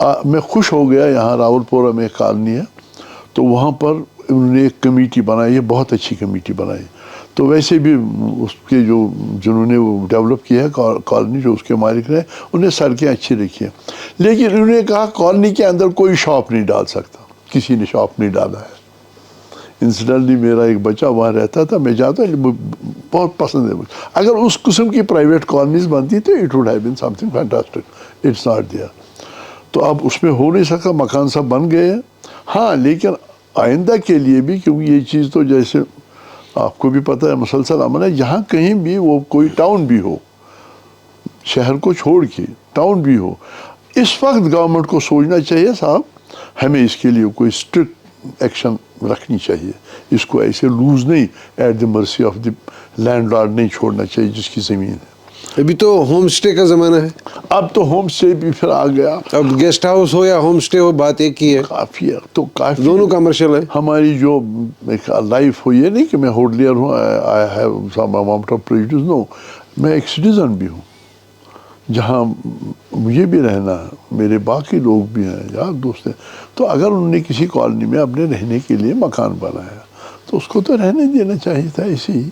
میں خوش ہو گیا. یہاں راولپورہ میں ایک کالونی ہے, تو وہاں پر انہوں نے ایک کمیٹی بنائی ہے, بہت اچھی کمیٹی بنائی. تو ویسے بھی اس کے جنہوں نے وہ ڈیولپ کیا ہے کالونی, جو اس کے مالک رہے, انہیں سڑکیں اچھی رکھی ہیں. لیکن انہوں نے کہا کالونی کے اندر کوئی شاپ نہیں ڈال سکتا. کسی نے شاپ نہیں ڈالا ہے. انسیڈنٹلی میرا ایک بچہ وہاں رہتا تھا, میں جاتا ہوں, بہت پسند ہے. اگر اس قسم کی پرائیویٹ کالونیز بنتی تو it would have been something fantastic. It's not there. تو اب اس میں ہو نہیں سکا, مکان سب بن گئے ہیں. ہاں لیکن آئندہ کے لیے بھی, کیونکہ یہ چیز تو جیسے آپ کو بھی پتہ ہے مسلسل عمل ہے, جہاں کہیں بھی وہ کوئی ٹاؤن بھی ہو, شہر کو چھوڑ کے ٹاؤن بھی ہو, اس وقت گورنمنٹ کو سوچنا چاہیے صاحب ہمیں اس کے لیے کوئی اسٹرکٹ ایکشن رکھنی چاہیے. اس کو ایسے لوز نہیں at the mercy of the land lord نہیں چھوڑنا چاہیے جس کی زمین ہے. ابھی تو ہوم اسٹے کا زمانہ ہے. اب تو ہوم اسٹے بھی پھر آ گیا. اب گیسٹ ہاؤس ہو یا ہوم اسٹے ہو, بات ایک ہی ہے. کافی ہے, تو کافی دونوں کمرشل ہیں. ہماری جو لائف ہو, یہ نہیں کہ میں ہوٹلیئر ہوں, I have some amount of prejudice, no, میں ایک سٹیزن بھی ہوں جہاں مجھے بھی رہنا ہے, میرے باقی لوگ بھی ہیں, یار دوست ہیں. تو اگر انہوں نے کسی کالونی میں اپنے رہنے کے لیے مکان بنایا تو اس کو تو رہنے دینا چاہیے تھا ایسے ہی.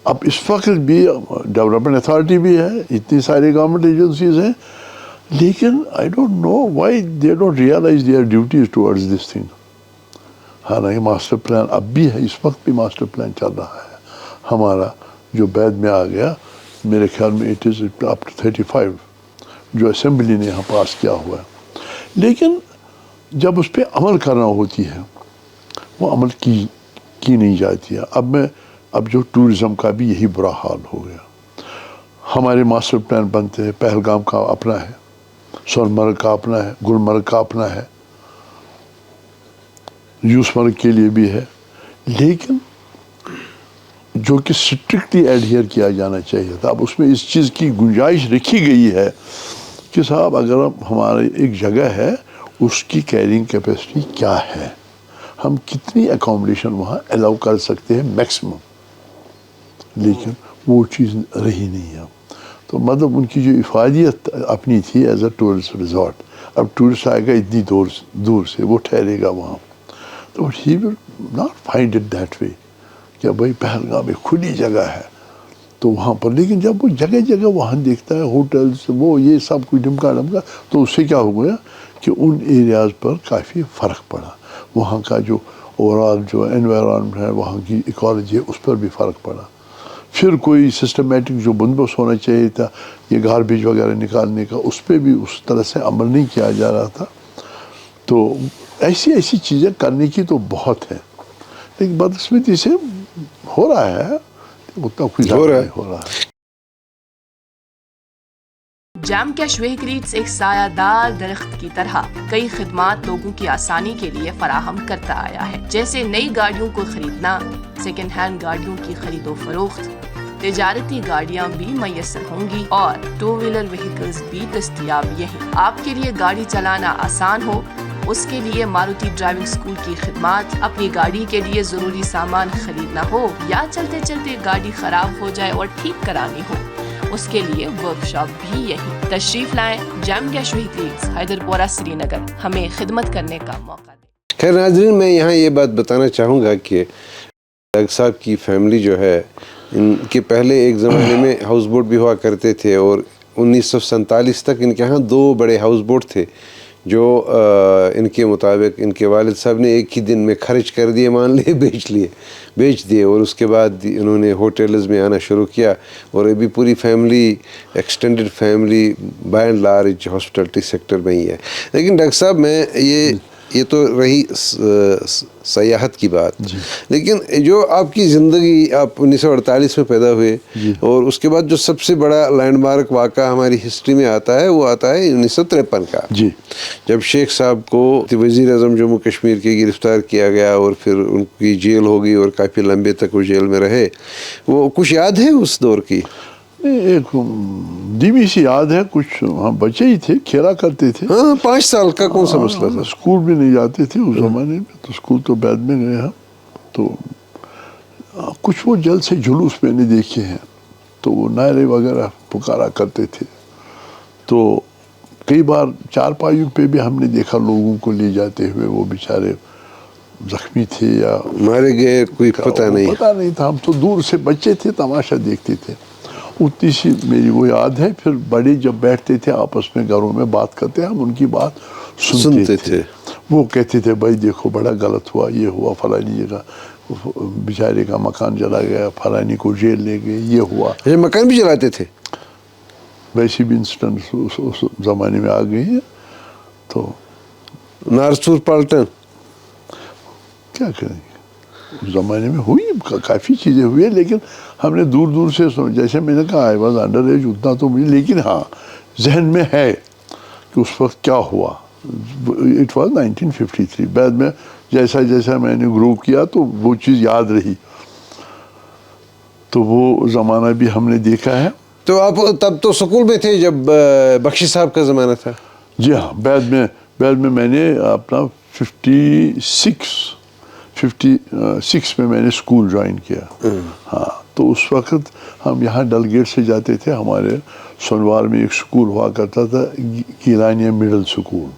اب اس وقت بھی ڈیولپمنٹ اتھارٹی بھی ہے, اتنی ساری گورنمنٹ ایجنسیز ہیں, لیکن I don't know why they don't realize their duties towards this thing. حالانکہ ماسٹر پلان اب بھی ہے, اس وقت بھی ماسٹر پلان چل رہا ہے ہمارا, جو بعد میں آ گیا میرے خیال میں اٹ از اپ ٹو 35, جو اسمبلی نے یہاں پاس کیا ہوا ہے. لیکن جب اس پہ عمل کرنا ہوتی ہے وہ عمل کی نہیں جاتی ہے. اب جو ٹورزم کا بھی یہی برا حال ہو گیا. ہمارے ماسٹر پلان بنتے ہیں, پہلگام کا اپنا ہے, سونمرگ کا اپنا ہے, گلمرگ کا اپنا ہے, یوسمرگ کے لیے بھی ہے, لیکن جو کہ اسٹرکٹلی ایڈہیئر کیا جانا چاہیے تھا. اب اس میں اس چیز کی گنجائش رکھی گئی ہے کہ صاحب اگر ہمارے ایک جگہ ہے, اس کی کیرنگ کیپیسٹی کیا ہے, ہم کتنی اکوموڈیشن وہاں الاؤ کر سکتے ہیں میکسیمم. لیکن وہ چیز رہی نہیں اب. تو مطلب ان کی جو افادیت اپنی تھی ایز اے ٹورسٹ ریزورٹ, اب ٹورسٹ آئے گا اتنی دور سے, وہ ٹھہرے گا وہاں, تو he will not find it that way کہ بھائی پہلگام ایک کھلی جگہ ہے تو وہاں پر. لیکن جب وہ جگہ جگہ وہاں دیکھتا ہے ہوٹلس, وہ یہ سب کچھ ڈمکا, تو اس سے کیا ہو گیا کہ ان ایریاز پر کافی فرق پڑا. وہاں کا جو اوور آل جو انوائرمنٹ ہے, وہاں کی ایکالوجی ہے, اس پر بھی فرق پڑا. پھر کوئی سسٹمیٹک جو بندوبست ہونا چاہیے تھا یہ گاربیج وغیرہ نکالنے کا, اس پہ بھی اس طرح سے عمل نہیں کیا جا رہا تھا. تو ایسی چیزیں کرنے کی تو بہت ہے, لیکن بدقسمتی سے ہو رہا ہے, اتنا کچھ ہو رہا ہے. جام کیش وہیکلز ایک سایہ دار درخت کی طرح کئی خدمات لوگوں کی آسانی کے لیے فراہم کرتا آیا ہے, جیسے نئی گاڑیوں کو خریدنا, سیکنڈ ہینڈ گاڑیوں کی خرید و فروخت, تجارتی گاڑیاں بھی میسر ہوں گی اور 2 ویلر وہیکلز بھی دستیاب یہیں. آپ کے لیے گاڑی چلانا آسان ہو, اس کے لیے ماروتی ڈرائیونگ اسکول کی خدمات, اپنی گاڑی کے لیے ضروری سامان خریدنا ہو یا چلتے چلتے گاڑی خراب ہو جائے اور ٹھیک کرانی ہو, اس کے لیے ورک شاپ بھی یہی. تشریف لائیں جام کیش وہیکلز, حیدرپورہ, سری نگر, ہمیں خدمت کرنے کا موقع دیں. خیر ناظرین, میں یہاں یہ بات بتانا چاہوں گا کہ ڈاکٹر صاحب کی فیملی جو ہے, ان کے پہلے ایک زمانے میں ہاؤس بوٹ بھی ہوا کرتے تھے, اور 1947 تک ان کے ہاں 2 بڑے ہاؤس بوٹ تھے جو ان کے مطابق ان کے والد صاحب نے ایک ہی دن میں خرچ کر دیے, مان لیے, بیچ دیے, اور اس کے بعد انہوں نے ہوٹلز میں آنا شروع کیا, اور ابھی پوری family, extended family by and large hospitality sector میں ہی ہے. لیکن ڈاکٹر صاحب, میں یہ تو رہی سیاحت کی بات, لیکن جو آپ کی زندگی, آپ 1948 میں پیدا ہوئے, اور اس کے بعد جو سب سے بڑا لینڈ مارک واقعہ ہماری ہسٹری میں آتا ہے وہ آتا ہے 1953 کا, جب شیخ صاحب کو وزیر اعظم جموں کشمیر کے گرفتار کیا گیا, اور پھر ان کی جیل ہو گئی, اور کافی لمبے تک وہ جیل میں رہے. وہ کچھ یاد ہے اس دور کی؟ ایک دھیمی سی یاد ہے, کچھ ہم بچے ہی تھے, کھیلا کرتے تھے. ہاں, 5 سال کا کون سا مسئلہ تھا. اسکول بھی نہیں جاتے تھے اس زمانے میں, تو اسکول تو بعد میں گئے ہم. تو کچھ وہ جلد سے جلوس میں نے دیکھے ہیں, تو وہ نعرے وغیرہ پکارا کرتے تھے. تو کئی بار چارپائیوں پہ بھی ہم نے دیکھا لوگوں کو لے جاتے ہوئے، وہ بیچارے زخمی تھے یا مارے گئے، کوئی پتہ نہیں. پتہ نہیں تھا. ہم تو دور سے بچے تھے، تماشا دیکھتے تھے. اتنی سی میری وہ یاد ہے. پھر بڑے جب بیٹھتے تھے آپس میں گھروں میں بات کرتے، ہم ان کی بات سنتے تھے. وہ کہتے تھے بھائی دیکھو بڑا غلط ہوا، یہ ہوا، فلانی جگہ بیچارے کا مکان جلا گیا، فلانی کو جیل لے گئے، یہ ہوا. مکان بھی جلاتے تھے؟ ویسے بھی انسٹنٹ اس زمانے میں آ گئی ہیں. تو نارسور پالٹن کیا کریں گے، اس زمانے میں ہوئی کافی چیزیں ہوئی، لیکن ہم نے دور دور سے جیسے میں نے کہا آئی واز انڈر ایج، اتنا تو مجھے، لیکن ہاں ذہن میں ہے کہ اس وقت کیا ہوا. It was 1953. بعد میں جیسا جیسا میں نے گرو کیا تو وہ چیز یاد رہی. تو وہ زمانہ بھی ہم نے دیکھا ہے. تو آپ تب تو سکول میں تھے جب بخشی صاحب کا زمانہ تھا؟ جی ہاں. بعد میں نے اپنا 56 میں نے اسکول جوائن کیا. ہاں تو اس وقت ہم یہاں ڈل گیٹ سے جاتے تھے. ہمارے سنوار میں ایک اسکول ہوا کرتا تھا، گیلانیہ مڈل اسکول.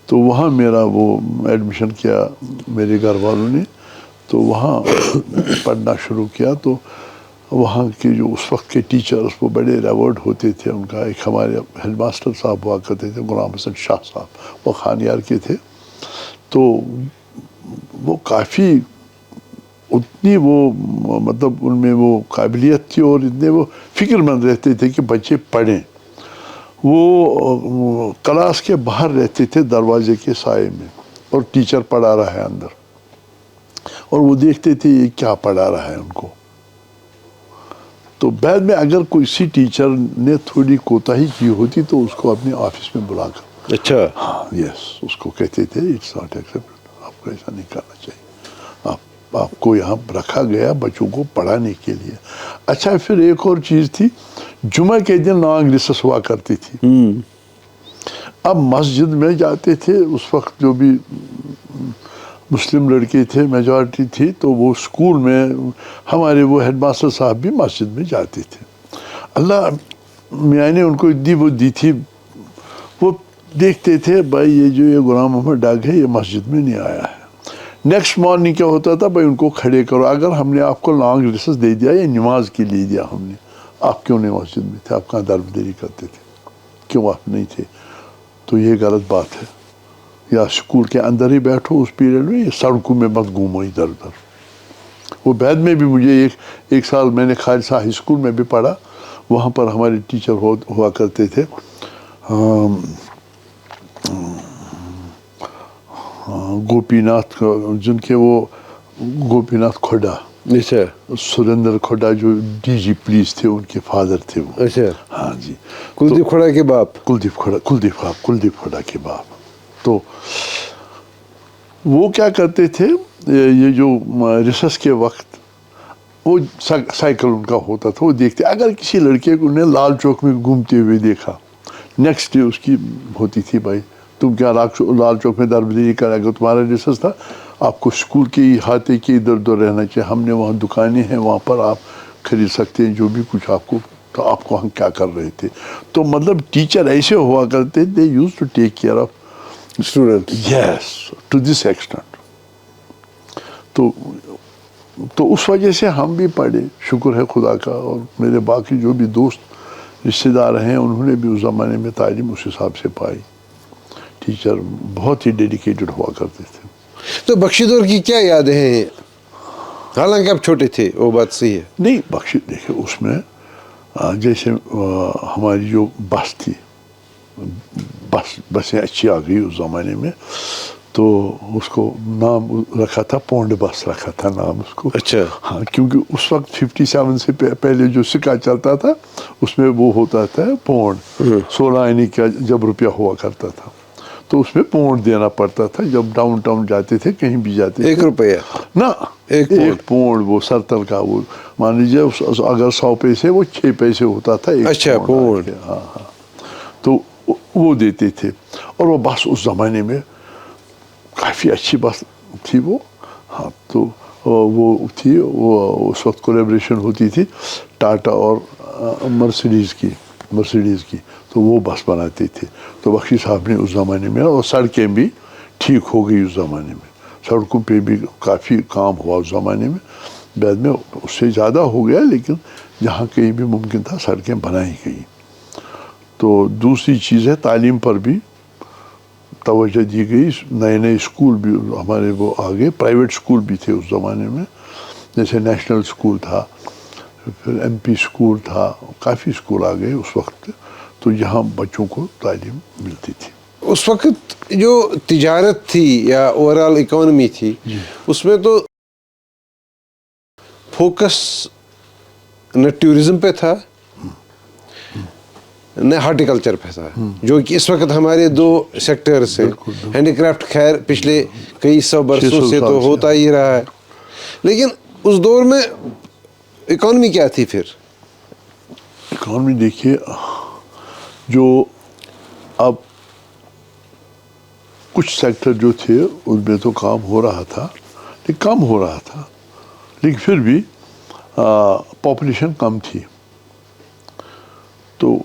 تو وہاں میرا وہ ایڈمیشن کیا میرے گھر والوں نے. تو وہاں پڑھنا شروع کیا. تو وہاں کے جو اس وقت کے ٹیچرز وہ بڑے ریورڈ ہوتے تھے. ان کا ایک ہمارے ہیڈ ماسٹر صاحب ہوا کرتے تھے، غلام حسن شاہ صاحب، وہ خانیار کے تھے. تو وہ کافی اتنی وہ مطلب ان میں وہ قابلیت تھی اور اتنے وہ فکر مند رہتے تھے کہ بچے پڑھیں. وہ کلاس کے باہر رہتے تھے دروازے کے سائے میں، اور ٹیچر پڑھا رہا ہے اندر، اور وہ دیکھتے تھے یہ کیا پڑھا رہا ہے ان کو. تو بعد میں اگر کسی ٹیچر نے تھوڑی کوتاہی کی ہوتی تو اس کو اپنے آفس میں بلا کر، اچھا، ہاں یس، اس کو کہتے تھے اٹس ناٹ ایکسیپٹیبل، آپ کو ایسا نہیں کرنا چاہیے، آپ کو یہاں رکھا گیا بچوں کو پڑھانے کے لیے. اچھا پھر ایک اور چیز تھی، جمعہ کے دن لانگ ریسس ہوا کرتی تھی. اب مسجد میں جاتے تھے، اس وقت جو بھی مسلم لڑکے تھے میجورٹی تھی، تو وہ اسکول میں ہمارے وہ ہیڈ ماسٹر صاحب بھی مسجد میں جاتے تھے. اللہ میاں نے ان کو اتنی وہ دی تھی، وہ دیکھتے تھے بھائی یہ جو یہ غلام محمد ڈاگ ہے یہ مسجد میں نہیں آیا ہے. نیکسٹ مارننگ کیا ہوتا تھا، بھائی ان کو کھڑے کرو. اگر ہم نے آپ کو لانگ ریسس دے دیا یا نماز کے لیے دیا ہم نے، آپ کیوں نہیں مسجد میں تھے، آپ کہاں دربدری کرتے تھے، کیوں آپ نہیں تھے؟ تو یہ غلط بات ہے. یا اسکول کے اندر ہی بیٹھو اس پیریڈ میں، یہ سڑکوں میں مت گھومو ادھر ادھر. وہ بعد میں بھی مجھے ایک سال میں نے خالصہ ہائی اسکول میں بھی پڑھا. وہاں پر ہمارے ٹیچر ہوا کرتے تھے گوپی ناتھ، جن کے وہ گوپی ناتھ کھوڈا، اچھا، سریندر کھوڈا جو ڈی جی پولیس تھے، ان کے فادر تھے وہ. اچھا، ہاں جی، کلدیپ کھوڑا کے باپ. کلدیپ کھوڈا کے باپ. تو وہ کیا کرتے تھے، یہ جو ریسس کے وقت وہ سائیکل ان کا ہوتا تھا، وہ دیکھتے اگر کسی لڑکے کو نے لال چوک میں گھومتے ہوئے دیکھا، نیکسٹ ڈے اس کی ہوتی تھی بھائی تم کیا لال چوک میں دربدری کرے گا، تمہارا ریسس تھا، آپ کو اسکول کے احاطے کے ادھر ادھر رہنا چاہیے، ہم نے وہاں دکانیں ہیں وہاں پر آپ خرید سکتے ہیں جو بھی کچھ آپ کو. تو آپ کو ہم کیا کر رہے تھے. تو مطلب ٹیچر ایسے ہوا کرتے، they used to take care of student. Yes, to this extent. تو اس وجہ سے ہم بھی پڑھے، شکر ہے خدا کا. اور میرے باقی جو بھی دوست رشتے دار ہیں انہوں نے بھی اس زمانے میں تعلیم اس حساب سے پائی. ٹیچر بہت ہی ڈیڈیکیٹڈ ہوا کرتے تھے. تو بخشی دور کی کیا یادیں ہیں؟ حالانکہ آپ چھوٹے تھے، وہ بات صحیح ہے. نہیں بخشی دیکھے اس میں جیسے ہماری جو بس تھی، بسیں اچھی آ گئی اس زمانے میں، تو اس کو نام رکھا تھا پونڈ بس رکھا تھا نام اس کو. اچھا، ہاں کیونکہ اس وقت 57 سے پہلے جو سکہ چلتا تھا اس میں وہ ہوتا تھا پونڈ، 16 آنے کا جب روپیہ ہوا کرتا تھا تو اس میں پونڈ دینا پڑتا تھا. جب ڈاؤن ٹاؤن جاتے تھے کہیں بھی جاتے تھے. 1 روپیہ نا، ایک پونڈ وہ سرتل کا، وہ مان لیجیے اگر 100 پیسے وہ 6 پیسے ہوتا تھا. اچھا، پونڈ. ہاں ہاں. تو وہ دیتے تھے. اور وہ بس اس زمانے میں کافی اچھی بس تھی وہ. ہاں تو وہ تھی، وہ اس وقت کولیبریشن ہوتی تھی ٹاٹا اور مرسڈیز کی. مرسیڈیز کی, تو وہ بس بناتے تھے. تو بخشی صاحب نے اس زمانے میں, اور سڑکیں بھی ٹھیک ہو گئی اس زمانے میں, سڑکوں پہ بھی کافی کام ہوا اس زمانے میں. بعد میں اس سے زیادہ ہو گیا, لیکن جہاں کہیں بھی ممکن تھا سڑکیں بنائی گئی. تو دوسری چیز ہے تعلیم پر بھی توجہ دی گئی. نئے نئے اسکول بھی ہمارے وہ آگے, پرائیویٹ اسکول بھی تھے اس زمانے میں, جیسے نیشنل اسکول تھا, پھر ایم پی اسکول تھا, کافی اسکول آ گئے اس وقت. تو یہاں بچوں کو تعلیم ملتی تھی. اس وقت جو تجارت تھی یا اوور آل اکانومی تھی, اس میں تو فوکس نہ ٹورزم پہ تھا نہ ہارٹیکلچر پہ تھا, جو کہ اس وقت ہمارے دو سیکٹرز ہیں. ہینڈی کرافٹ خیر پچھلے کئی سو برسوں سے تو ہوتا ہی رہا ہے, لیکن اس دور میں اکانومی کیا تھی پھر؟ اکانومی دیکھیے, جو اب کچھ سیکٹر جو تھے ان میں تو کام ہو رہا تھا, لیکن کم ہو رہا تھا, لیکن پھر بھی پاپولیشن کم تھی, تو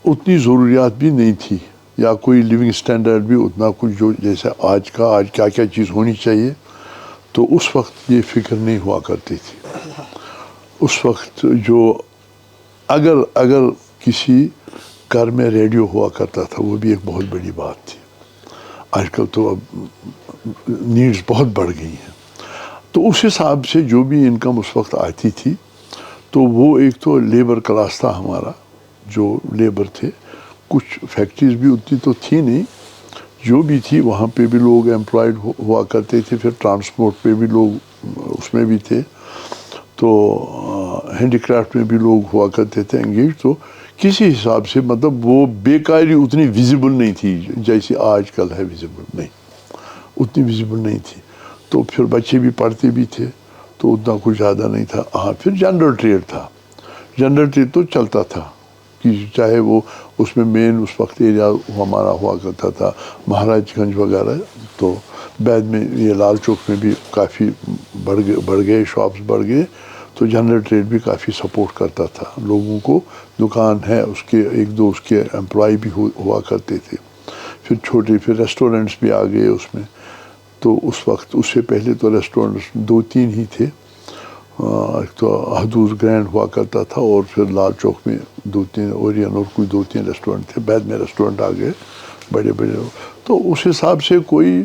اتنی ضروریات بھی نہیں تھی, یا کوئی لیونگ سٹینڈرڈ بھی اتنا کچھ جو جیسے آج کیا کیا چیز ہونی چاہیے, تو اس وقت یہ فکر نہیں ہوا کرتی تھی. اس وقت جو اگر کسی گھر میں ریڈیو ہوا کرتا تھا, وہ بھی ایک بہت بڑی بات تھی. آج کل تو اب نیڈز بہت بڑھ گئی ہیں, تو اس حساب سے جو بھی انکم اس وقت آتی تھی, تو وہ ایک تو لیبر کلاس تھا ہمارا, جو لیبر تھے. کچھ فیکٹریز بھی اتنی تو تھی نہیں, جو بھی تھی وہاں پہ بھی لوگ امپلائڈ ہوا کرتے تھے. پھر ٹرانسپورٹ پہ بھی لوگ اس میں بھی تھے, تو ہینڈی کرافٹ میں بھی لوگ ہوا کرتے تھے انگیج. تو کسی حساب سے مطلب وہ بیکاری اتنی ویزیبل نہیں تھی جیسی آج کل ہے ویزیبل, نہیں اتنی ویزیبل نہیں تھی. تو پھر بچے بھی پڑھتے بھی تھے, تو اتنا کچھ زیادہ نہیں تھا. ہاں پھر جنرل ٹریڈ تھا, جنرل ٹریڈ تو چلتا تھا, کہ چاہے وہ اس میں مین اس وقت ایریا ہمارا ہوا کرتا تھا مہاراج گنج وغیرہ. تو بعد میں یہ لال چوک میں بھی کافی بڑھ گئے شاپس بڑھ گئے, تو جنرل ٹریڈ بھی کافی سپورٹ کرتا تھا لوگوں کو. دکان ہے اس کے ایک دو اس کے امپلائی بھی ہوا کرتے تھے. پھر چھوٹے پھر ریسٹورنٹس بھی آ گئے اس میں. تو اس وقت اس سے پہلے تو ریسٹورنٹس 2-3 ہی تھے. ایک تو حدوث گرینڈ ہوا کرتا تھا, اور پھر لال چوک میں 2-3 اورین اور کوئی 2-3 ریسٹورنٹ تھے. بعد میں ریسٹورنٹ آ گئے بڑے بڑے. تو اس حساب سے کوئی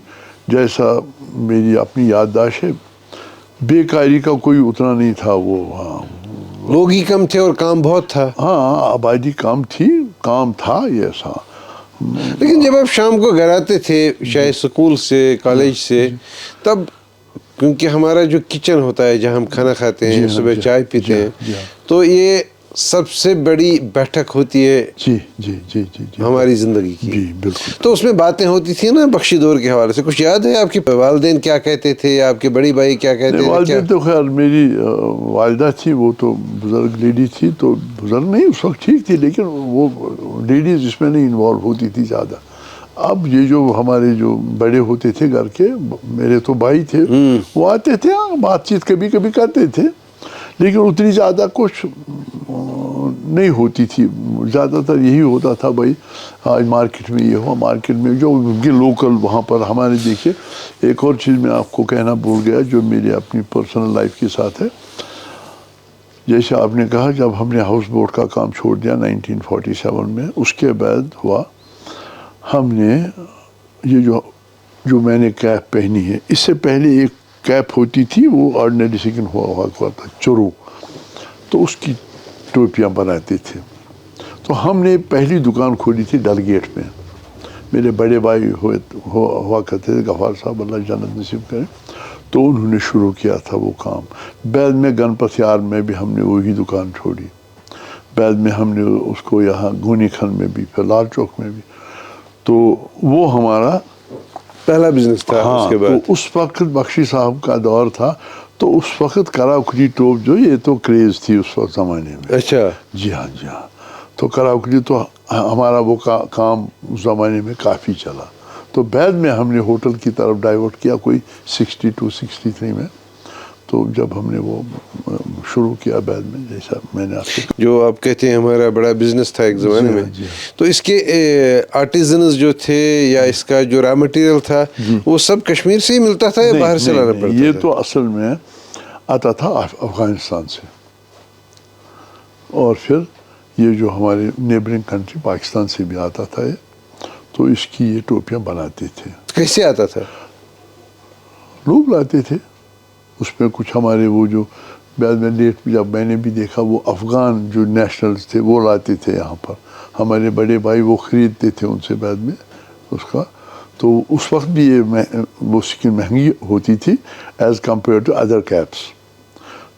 جیسا میری اپنی یادداشت ہے, بیکاری کا کوئی اتنا نہیں تھا. وہ ہاں لوگ ہی کم تھے اور کام بہت تھا. ہاں آبادی کم تھی, کام تھا یہ سا. لیکن جب آپ شام کو گھر آتے تھے شاید اسکول سے کالج سے, تب کیونکہ ہمارا جو کچن ہوتا ہے جہاں ہم کھانا کھاتے ہیں, صبح چائے پیتے ہیں, تو یہ سب سے بڑی بیٹھک ہوتی ہے جی جی جی جی جی ہماری زندگی کی. جی بالکل. تو اس میں باتیں ہوتی تھیں نا بخشی دور کے حوالے سے. کچھ یاد ہے آپ کے والدین کیا کہتے تھے, آپ کے بڑی بھائی کیا کہتے تھے؟ والدین تو خیر میری والدہ تھی, وہ تو بزرگ لیڈی تھی, تو بزرگ نہیں اس وقت ٹھیک تھی, لیکن وہ لیڈیز اس میں نہیں انوالو ہوتی تھی زیادہ. اب یہ جو ہمارے جو بڑے ہوتے تھے گھر کے, میرے تو بھائی تھے, وہ آتے تھے, بات چیت کبھی کبھی کرتے تھے, لیکن اتنی زیادہ کچھ نہیں ہوتی تھی. زیادہ تر یہی ہوتا تھا بھائی آج مارکیٹ میں یہ ہوا, مارکیٹ میں جو ان کے لوکل وہاں پر ہمارے. دیکھیے ایک اور چیز میں آپ کو کہنا بھول گیا جو میری اپنی پرسنل لائف کے ساتھ ہے. جیسے آپ نے کہا جب ہم نے ہاؤس بوٹ کا کام چھوڑ دیا 1947 میں, اس کے بعد ہوا ہم نے یہ جو میں نے کیپ پہنی ہے, اس سے پہلے ایک کیپ ہوتی تھی وہ آرڈنری سکن ہوا تھا چرو, تو اس کی ٹوپیاں بناتے تھے. تو ہم نے پہلی دکان کھولی تھی ڈل گیٹ میں. میرے بڑے بھائی ہوا کرتے تھے غفار صاحب, اللہ جنت نصیب کریں, تو انہوں نے شروع کیا تھا وہ کام. بعد میں گنپت یار میں بھی ہم نے وہی دکان چھوڑی. بعد میں ہم نے اس کو یہاں گونی کھن میں بھی, پھر لال چوک میں بھی. تو وہ ہمارا پہلا بزنس تھا. ہاں, اس کے بعد تو اس وقت بخشی صاحب کا دور تھا, تو اس وقت کراوکھلی ٹوپ جو یہ تو کریز تھی اس وقت زمانے میں. اچھا جی ہاں جی ہاں. تو کراوکھلی تو ہمارا وہ کام اس زمانے میں کافی چلا. تو بعد میں ہم نے ہوٹل کی طرف ڈائیورٹ کیا کوئی 62-63 میں. تو جب ہم نے وہ شروع کیا بعد میں جیسا میں نے آپ سے جو آپ کہتے ہیں ہمارا بڑا بزنس تھا ایک زمانے میں، تو اس کے آرٹیزنز جو تھے یا اس کا جو را مٹیریل تھا وہ سب کشمیر سے ہی ملتا تھا یا باہر سے لانا پڑتا یہ تھا؟ تو اصل میں آتا تھا افغانستان سے، اور پھر یہ جو ہمارے نیبرنگ کنٹری پاکستان سے بھی آتا تھا یہ، تو اس کی یہ ٹوپیاں بناتے تھے. کیسے آتا تھا؟ لوگ لاتے تھے، اس میں کچھ ہمارے وہ جو بعد میں لیٹ جب میں نے بھی دیکھا وہ افغان جو نیشنلز تھے وہ لاتے تھے یہاں پر، ہمارے بڑے بھائی وہ خریدتے تھے ان سے بعد میں اس کا. تو اس وقت بھی یہ وہ سکن مہنگی ہوتی تھی as compare to other caps.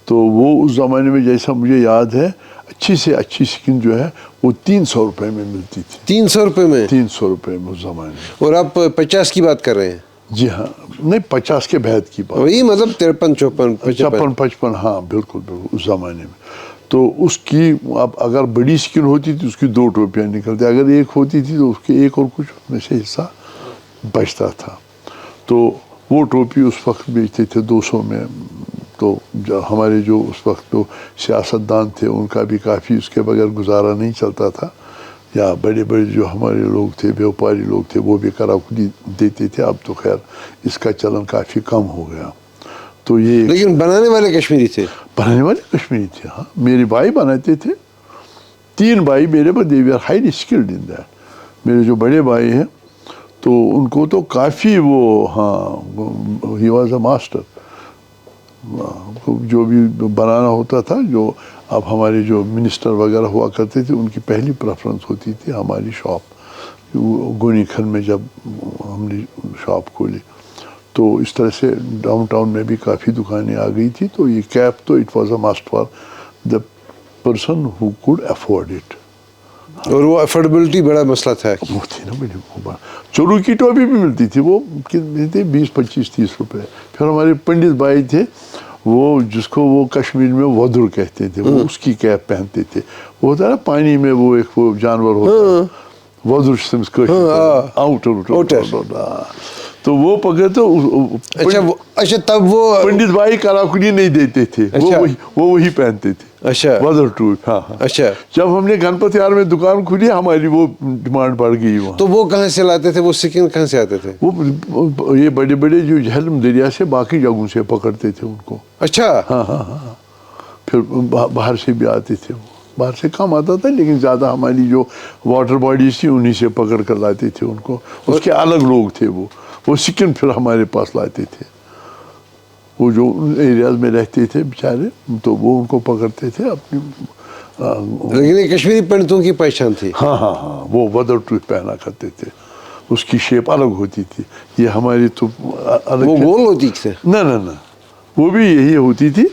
تو وہ اس زمانے میں جیسا مجھے یاد ہے اچھی سے اچھی سکن جو ہے وہ 300 روپے میں ملتی تھی. 300 روپے میں؟ 300 روپے میں اس زمانے میں. اور آپ 50 کی بات کر رہے ہیں؟ جی ہاں، نہیں 50 کے بعد کی بات، وہی مطلب 53 54 55 55 ہاں بالکل بالکل اس زمانے میں. تو اس کی اب اگر بڑی سکن ہوتی تھی اس کی 2 ٹوپیاں نکلتی، اگر ایک ہوتی تھی تو اس کے ایک اور کچھ میں سے حصہ بچتا تھا. تو وہ ٹوپی اس وقت بیچتے تھے 200 میں. تو ہمارے جو اس وقت تو سیاستدان تھے ان کا بھی کافی اس کے بغیر گزارا نہیں چلتا تھا، یا بڑے بڑے جو ہمارے لوگ تھے بیوپاری لوگ تھے وہ بھی کراکلی دیتے تھے. اب تو خیر اس کا چلن کافی کم ہو گیا. تو یہ لیکن بنانے والے کشمیری تھے؟ بنانے والے کشمیری تھے ہاں. میرے بھائی بناتے تھے، 3 بھائی میرے پر، they we are highly skilled in that. میرے جو بڑے بھائی ہیں تو ان کو تو کافی وہ ہاں ہی واز اے ماسٹر. جو بھی بنانا ہوتا تھا، جو اب ہمارے جو منسٹر وغیرہ ہوا کرتے تھے ان کی پہلی پریفرنس ہوتی تھی ہماری شاپ گونی کھن میں جب ہم نے شاپ کھولی. تو اس طرح سے ڈاؤن ٹاؤن میں بھی کافی دکانیں آ گئی تھی. تو یہ کیپ تو it was a must for the person who could afford it. اور وہ افورڈیبلٹی بڑا مسئلہ تھا. وہ تھی نا بڑی چلو کی ٹوپی بھی ملتی تھی، وہ کتنے تھے 20 25 30 روپے. پھر ہمارے پنڈت بھائی تھے وہ جس کو وہ کشمیر میں ودر کہتے تھے، وہ اس کی کیپ پہنتے تھے. وہ ہوتا ہے نا پانی میں وہ ایک وہ جانور ہوتا ہے ودر آؤٹ. تو وہ پکڑے تو اچھا تب وہ پنڈت بھائی کراکلی نہیں دیتے تھے، وہ وہی پہنتے تھے. اچھا ودر ٹوپ. ہاں ہاں. اچھا جب ہم نے گنپت یار میں دکان کھولی ہماری وہ ڈیمانڈ بڑھ گئی وہاں. تو وہ کہاں سے لاتے تھے؟ وہ سکن کہاں سے آتے تھے؟ وہ یہ بڑے بڑے جو جہلم دریا سے باقی جگہوں سے پکڑتے تھے ان کو. اچھا. ہاں ہاں ہاں. پھر باہر سے بھی آتے تھے، وہ باہر سے کم آتا تھا لیکن زیادہ ہماری جو واٹر باڈیز تھی انہی سے پکڑ کر لاتے تھے ان کو. اس کے الگ لوگ تھے وہ سکن پھر ہمارے پاس لاتے تھے. وہ جو ان ایریاز میں رہتے تھے بیچارے تو وہ ان کو پکڑتے تھے اپنی. لیکن یہ کشمیری پنڈتوں کی پہچان تھی. ہاں ہاں ہاں. وہ ودر ٹوپ پہنا کرتے تھے، اس کی شیپ الگ ہوتی تھی. یہ ہماری تو الگ. وہ گول ہوتی تھی؟ نہ وہ بھی یہی ہوتی تھی.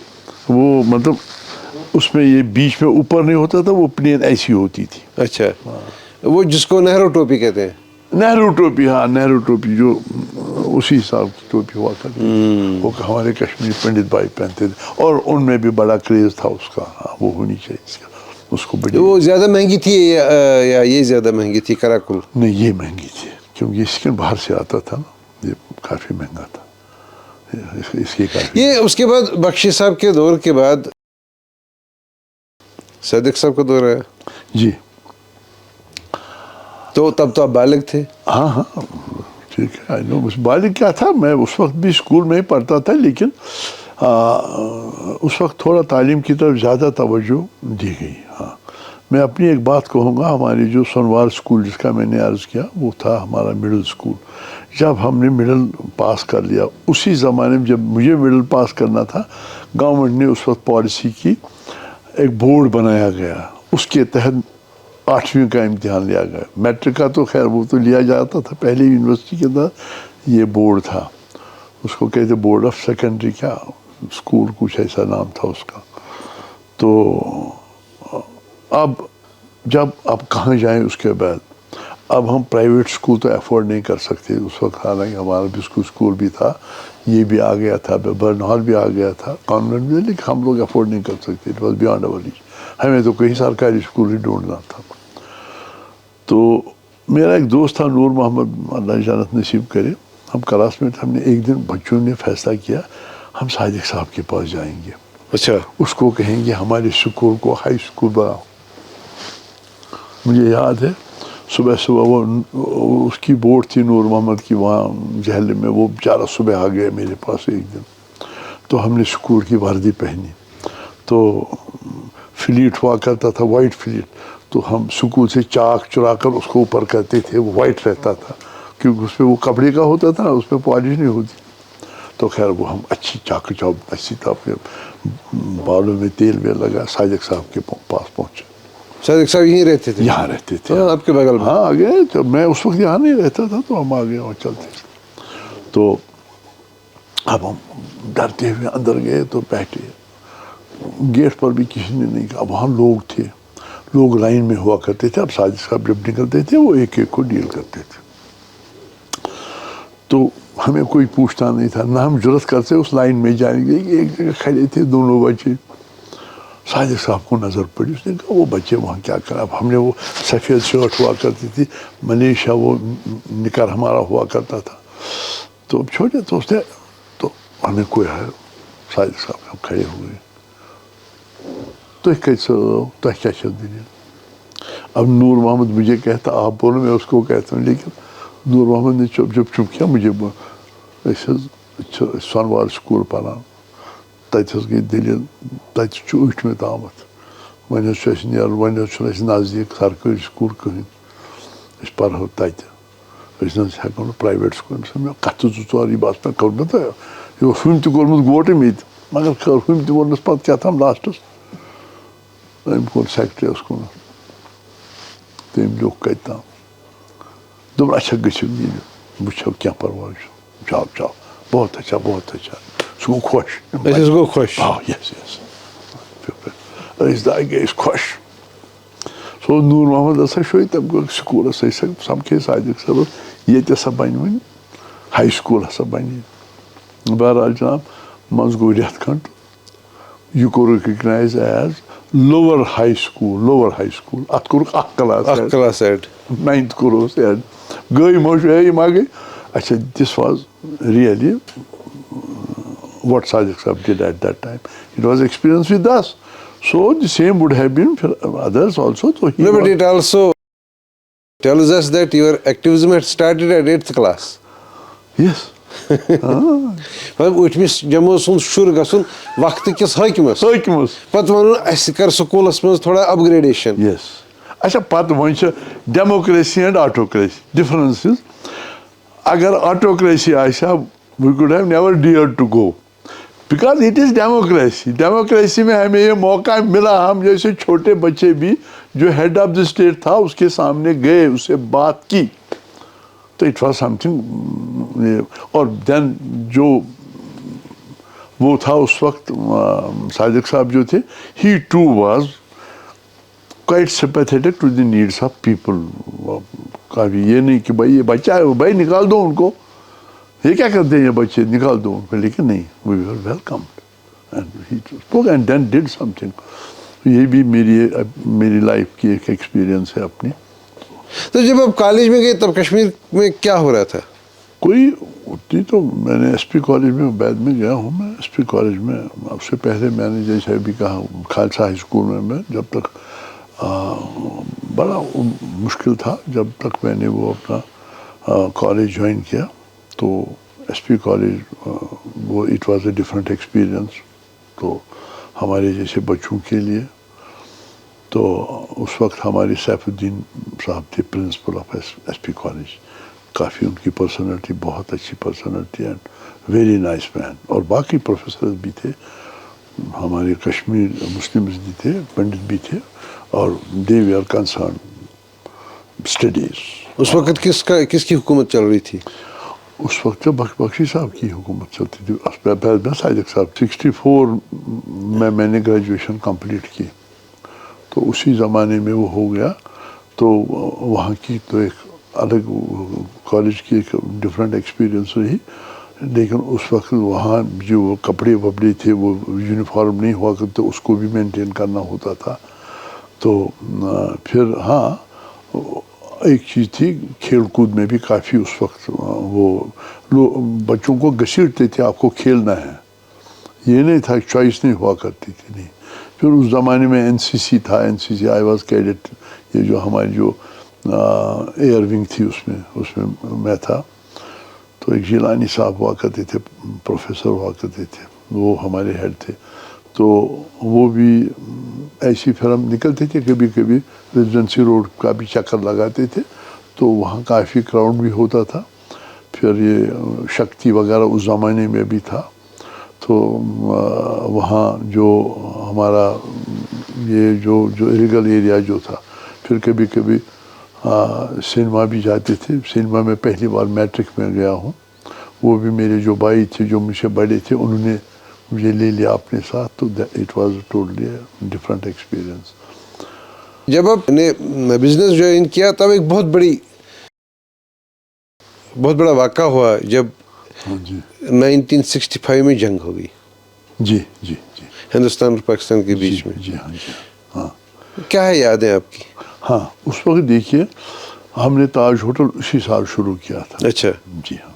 وہ مطلب اس میں یہ بیچ میں اوپر نہیں ہوتا تھا، وہ پلین ایسی ہوتی تھی. اچھا. وہ جس کو نہرو ٹوپی کہتے ہیں؟ نہرو ٹوپی. ہاں نہرو ٹوپی جو اسی حساب کی ٹوپی ہوا کرتی وہ ہمارے کشمیری پنڈت بھائی پہنتے تھے، اور ان میں بھی بڑا کریز تھا اس کا. ہاں وہ ہونی چاہیے اس کو بڑی. وہ زیادہ مہنگی تھی یا یہ زیادہ مہنگی تھی کراکل؟ نہیں یہ مہنگی تھی کیونکہ سکن باہر سے آتا تھا نا، یہ کافی مہنگا تھا اس کی کافی. یہ اس کے بعد بخشی صاحب کے دور کے بعد صادق صاحب کا دور ہے. جی. تو تب تو آپ بالغ تھے. ہاں ہاں ٹھیک ہے. بالغ کیا تھا، میں اس وقت بھی اسکول میں ہی پڑھتا تھا لیکن اس وقت تھوڑا تعلیم کی طرف زیادہ توجہ دی گئی. ہاں میں اپنی ایک بات کہوں گا، ہماری جو سنوار اسکول جس کا میں نے عرض کیا وہ تھا ہمارا مڈل اسکول. جب ہم نے مڈل پاس کر لیا اسی زمانے میں جب مجھے مڈل پاس کرنا تھا، گورنمنٹ نے اس وقت پالیسی کی، ایک بورڈ بنایا گیا، اس کے تحت 8ویں کا امتحان لیا گیا. میٹرک کا تو خیر وہ تو لیا جاتا تھا پہلے یونیورسٹی کے اندر. یہ بورڈ تھا، اس کو کہتے بورڈ آف سیکنڈری کیا اسکول، کچھ ایسا نام تھا اس کا. تو اب کہاں جائیں اس کے بعد. اب ہم پرائیویٹ اسکول تو افورڈ نہیں کر سکتے اس وقت، حالانکہ ہمارا بھی اسکول بھی تھا، یہ بھی آ گیا تھا، برن ہال بھی آ گیا تھا، کانوینٹ بھی، لیکن ہم لوگ افورڈ نہیں کر سکتے. It was beyond over reach. ہمیں تو کہیں سرکاری اسکول ہی ڈھونڈنا تھا. تو میرا ایک دوست تھا نور محمد، اللہ جنت نصیب کرے، ہم کلاس میں تھے. ہم نے ایک دن بچوں نے فیصلہ کیا ہم صادق صاحب کے پاس جائیں گے, اچھا, اس کو کہیں گے ہمارے اسکول کو ہائی اسکول بناؤ. مجھے یاد ہے صبح صبح وہ اس کی بورڈ تھی نور محمد کی وہاں جہلم میں, وہ بیچارہ صبح آ گیا میرے پاس ایک دن, تو ہم نے اسکول کی وردی پہنی, تو فلیٹ ہوا کرتا تھا وائٹ فلیٹ, تو ہم اسکول سے چاک چرا کر اس کو اوپر کرتے تھے, وہ وائٹ رہتا تھا کیونکہ اس پہ وہ کپڑے کا ہوتا تھا, اس پہ پالش نہیں ہوتی. تو خیر وہ ہم اچھی چاک چاپ اچھی طرح بالوں میں تیل ویل لگا صادق صاحب کے پاس پہنچے. صادق صاحب یہیں رہتے تھے؟ یہاں رہتے تھے. ہاں, آپ کے بغل میں. ہاں, آ گئے. تو میں اس وقت یہاں نہیں رہتا تھا, تو ہم آ گئے اور چلتے تھے. تو اب ہم ڈرتے ہوئے اندر گئے تو بیٹھے, گیٹ پر بھی کسی نے نہیں کہا. وہاں لوگ تھے, لوگ لائن میں ہوا کرتے تھے. اب صادق صاحب جب نکلتے تھے وہ ایک ایک کو ڈیل کرتے تھے, تو ہمیں کوئی پوچھتا نہیں تھا, نہ ہم جرأت کرتے اس لائن میں جانے کے. ایک جگہ کھڑے تھے دونوں بچے, صادق صاحب کو نظر پڑی, اس نے کہا وہ بچے وہاں کیا کرا. اب ہم نے وہ سفید شرٹ ہوا کرتی تھی, منیشا وہ نکر ہمارا ہوا کرتا تھا, تو چھوٹے تو اس نے, تو ہمیں کوئی ہے صادق صاحب ہم کھڑے ہوئے, تو کیا چل دیں. اب نور محمد مجھے کہتا آپ بولو, میں اس کو کہتا ہوں, لیکن نور محمد نے جب چپ کیا مجھے سونوار سکول پران, تتہِ گئی دلیل, تتہِ چھُ ٲٹھمہِ تامَتھ, وۄنۍ چھُ اَسہِ نیرُن, وۄنۍ چھُنہٕ اَسہِ نزدیٖک سرکٲرۍ سکوٗل کٕہٕنۍ, أسۍ پَرہو تَتہِ, أسۍ نہٕ حظ ہٮ۪کو نہٕ پرٛایویٹ سکوٗل. أمۍ سۭتۍ مےٚ کَتھٕ زٕ ژور, یہِ باسان مےٚ کوٚر مےٚ تۄہہِ, یہِ اوس ہُمۍ تہِ کوٚرمُت گوٹہٕ مےٚ تہِ, مگر ہُمۍ تہِ ووٚننَس پَتہٕ کیٛاہ تام لاسٹَس, أمۍ کوٚر سیکرٹرٛیَس کُنَتھ, تٔمۍ لیوٚکھ کَتہِ تام, دوٚپُن اچھا گٔژھِو ییٚلہِ وٕچھو کیٚنٛہہ پرواے چھُ, جاو جاو, بہت اچھا بہت اچھا. سُہ گوٚو خۄش. أسۍ گوٚو خۄش. آ, یس یس, أسۍ داے گٔے أسۍ خۄش. سُہ اوس نوٗر محمد ہسا شوے, تٔمۍ کوٚر سکوٗلَس أسۍ سَمکھے صادق صٲبَس, ییٚتہِ ہسا بَنہِ وۄنۍ ہاے سکوٗل ہسا بَنہِ. بہرحال جناب منٛزٕ گوٚو رٮ۪تھ کھنٛڈ, یہِ کوٚر رِکگنایز ایز لوور ہاے سکوٗل. اَتھ کوٚرُکھ اکھ کلاس ایڈ, 9th کوٚرُس ایڈ. گٔے موشو ہے یہِ ما گٔے. اچھا, this was really what Sadiq Sahab did at that time. It was experience with us. So the same would have been for others also. So no, but it also tells us that your activism had started at 8th class. Yes. مطلب ٲٹھمِس جمٲژ سُنٛد شُر گژھُن وقتہٕ کِس حٲکِمس, پتہٕ وَنُن اَسہِ کر سکوٗلس منٛز تھوڑا اپگریڈیشن. Yes. اچھا, پتہٕ وۄنۍ چھِ ڈیموکریسی اینڈ آٹوکریسی ڈفرنسز. اگر آٹوکریسی آسہِ ہا, we could have never dared to go. Because it is democracy. Democracy میں ہمیں یہ موقع ملا, ہم جیسے چھوٹے بچے بھی جو ہیڈ آف دی اسٹیٹ تھا اس کے سامنے گئے, اس سے بات کی, تو اٹ واز سم تھنگ. اور دین جو وہ تھا اس وقت صادق صاحب جو تھے, he too was quite sympathetic to the needs of people. کافی یہ نہیں کہ بھائی یہ بچہ ہے, بھائی نکال دو ان کو, یہ کیا کرتے ہیں یہ بچے, نکال دو ان کو. لیکن نہیں, we were welcomed and he spoke and then did something. یہ بھی میری لائف کی ایک ایکسپیرئنس ہے اپنی. تو جب آپ کالج میں گئے تب کشمیر میں کیا ہو رہا تھا؟ کوئی اتنی تو میں نے ایس پی کالج میں بعد میں گیا ہوں. میں ایس پی کالج میں, اب سے پہلے میں نے جیسے ابھی کہا خالصہ ہائی اسکول میں جب تک بڑا مشکل تھا, جب تک میں نے وہ اپنا کالج جوائن کیا, تو ایس پی کالج وہ it was a different experience. تو ہمارے جیسے بچوں کے لیے, تو اس وقت ہمارے سیف الدین صاحب تھے principal of S P college. کافی ان کی پرسنالٹی بہت اچھی personality and very nice man. اور باقی پروفیسرز بھی تھے, ہمارے کشمیر مسلمز بھی تھے, پنڈت بھی تھے, اور دے وی آر کنسرن اسٹڈیز. اس وقت کس کی حکومت چل رہی تھی؟ اس وقت بخشی صاحب کی حکومت چلتی تھی. میں صادق صاحب 64 میں نے گریجویشن کمپلیٹ کی, تو اسی زمانے میں وہ ہو گیا. تو وہاں کی تو ایک الگ کالج کی ایک ڈفرینٹ ایکسپیرئنس رہی. لیکن اس وقت وہاں جو کپڑے وپڑے تھے وہ یونیفارم نہیں ہوا کرتے, اس کو بھی مینٹین کرنا ہوتا تھا. تو پھر ہاں ایک چیز تھی, کھیل کود میں بھی کافی اس وقت وہ بچوں کو گھسیٹتے تھے, آپ کو کھیلنا ہے. یہ نہیں تھا, چوائس نہیں ہوا کرتی تھی, نہیں. پھر اس زمانے میں NCC تھا, NCC آئی واز کیڈٹ, یہ جو ہماری جو ایئر ونگ تھی اس میں میں تھا. تو ایک جیلانی صاحب ہوا کرتے تھے, پروفیسر ہوا کرتے تھے, وہ ہمارے ہیڈ تھے. تو وہ بھی ایسی پھر ہم نکلتے تھے کبھی کبھی ریزیڈنسی روڈ کا بھی چکر لگاتے تھے, تو وہاں کافی کراؤڈ بھی ہوتا تھا. پھر یہ شکتی وغیرہ اس زمانے میں بھی تھا, تو وہاں جو ہمارا یہ جو الیگل ایریا جو تھا, پھر کبھی کبھی سنیما بھی جاتے تھے. سنیما میں پہلی بار میٹرک میں گیا ہوں, وہ بھی میرے جو بھائی تھے جو مجھ سے بڑے تھے انہوں نے مجھے لے لیا اپنے ساتھ, تو it was totally different experience. جب آپ نے بزنس جوائن کیا تب ایک بہت بڑا واقعہ ہوا جب 1965 میں جنگ ہو گئی. جی جی جی, ہندوستان اور پاکستان کے بیچ میں. جی ہاں جی ہاں. کیا ہے یادیں آپ کی؟ ہاں, اس وقت دیکھیے ہم نے تاج ہوٹل اسی سال شروع کیا تھا. اچھا. جی ہاں,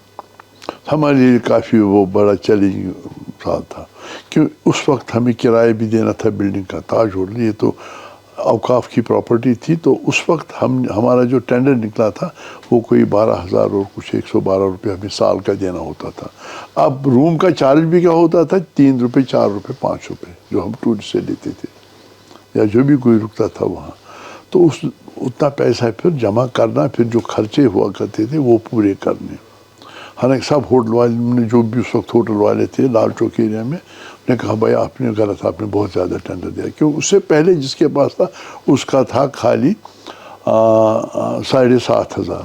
ہمارے لیے کافی وہ بڑا چیلنج سال تھا, کیوں اس وقت ہمیں کرایہ بھی دینا تھا بلڈنگ کا. تاج ہوٹل یہ تو اوقاف کی پراپرٹی تھی, تو اس وقت ہمارا جو ٹینڈر نکلا تھا وہ کوئی 12,000 اور کچھ 112 روپے ہمیں سال کا دینا ہوتا تھا. اب روم کا چارج بھی کیا ہوتا تھا, 3 روپے 4 روپے 5 روپے جو ہم ٹورسٹ سے لیتے تھے یا جو بھی کوئی رکتا تھا وہاں. تو اتنا پیسہ پھر جمع کرنا, پھر جو خرچے ہوا کرتے تھے وہ پورے کرنے. حالانکہ سب ہوٹل والے نے جو بھی اس وقت ہوٹل والے تھے لال چوک ایریا میں نے کہا بھائی آپ نے غلط, آپ نے بہت زیادہ ٹینڈر دیا, کیوں اس سے پہلے جس کے پاس تھا اس کا تھا خالی 7,500.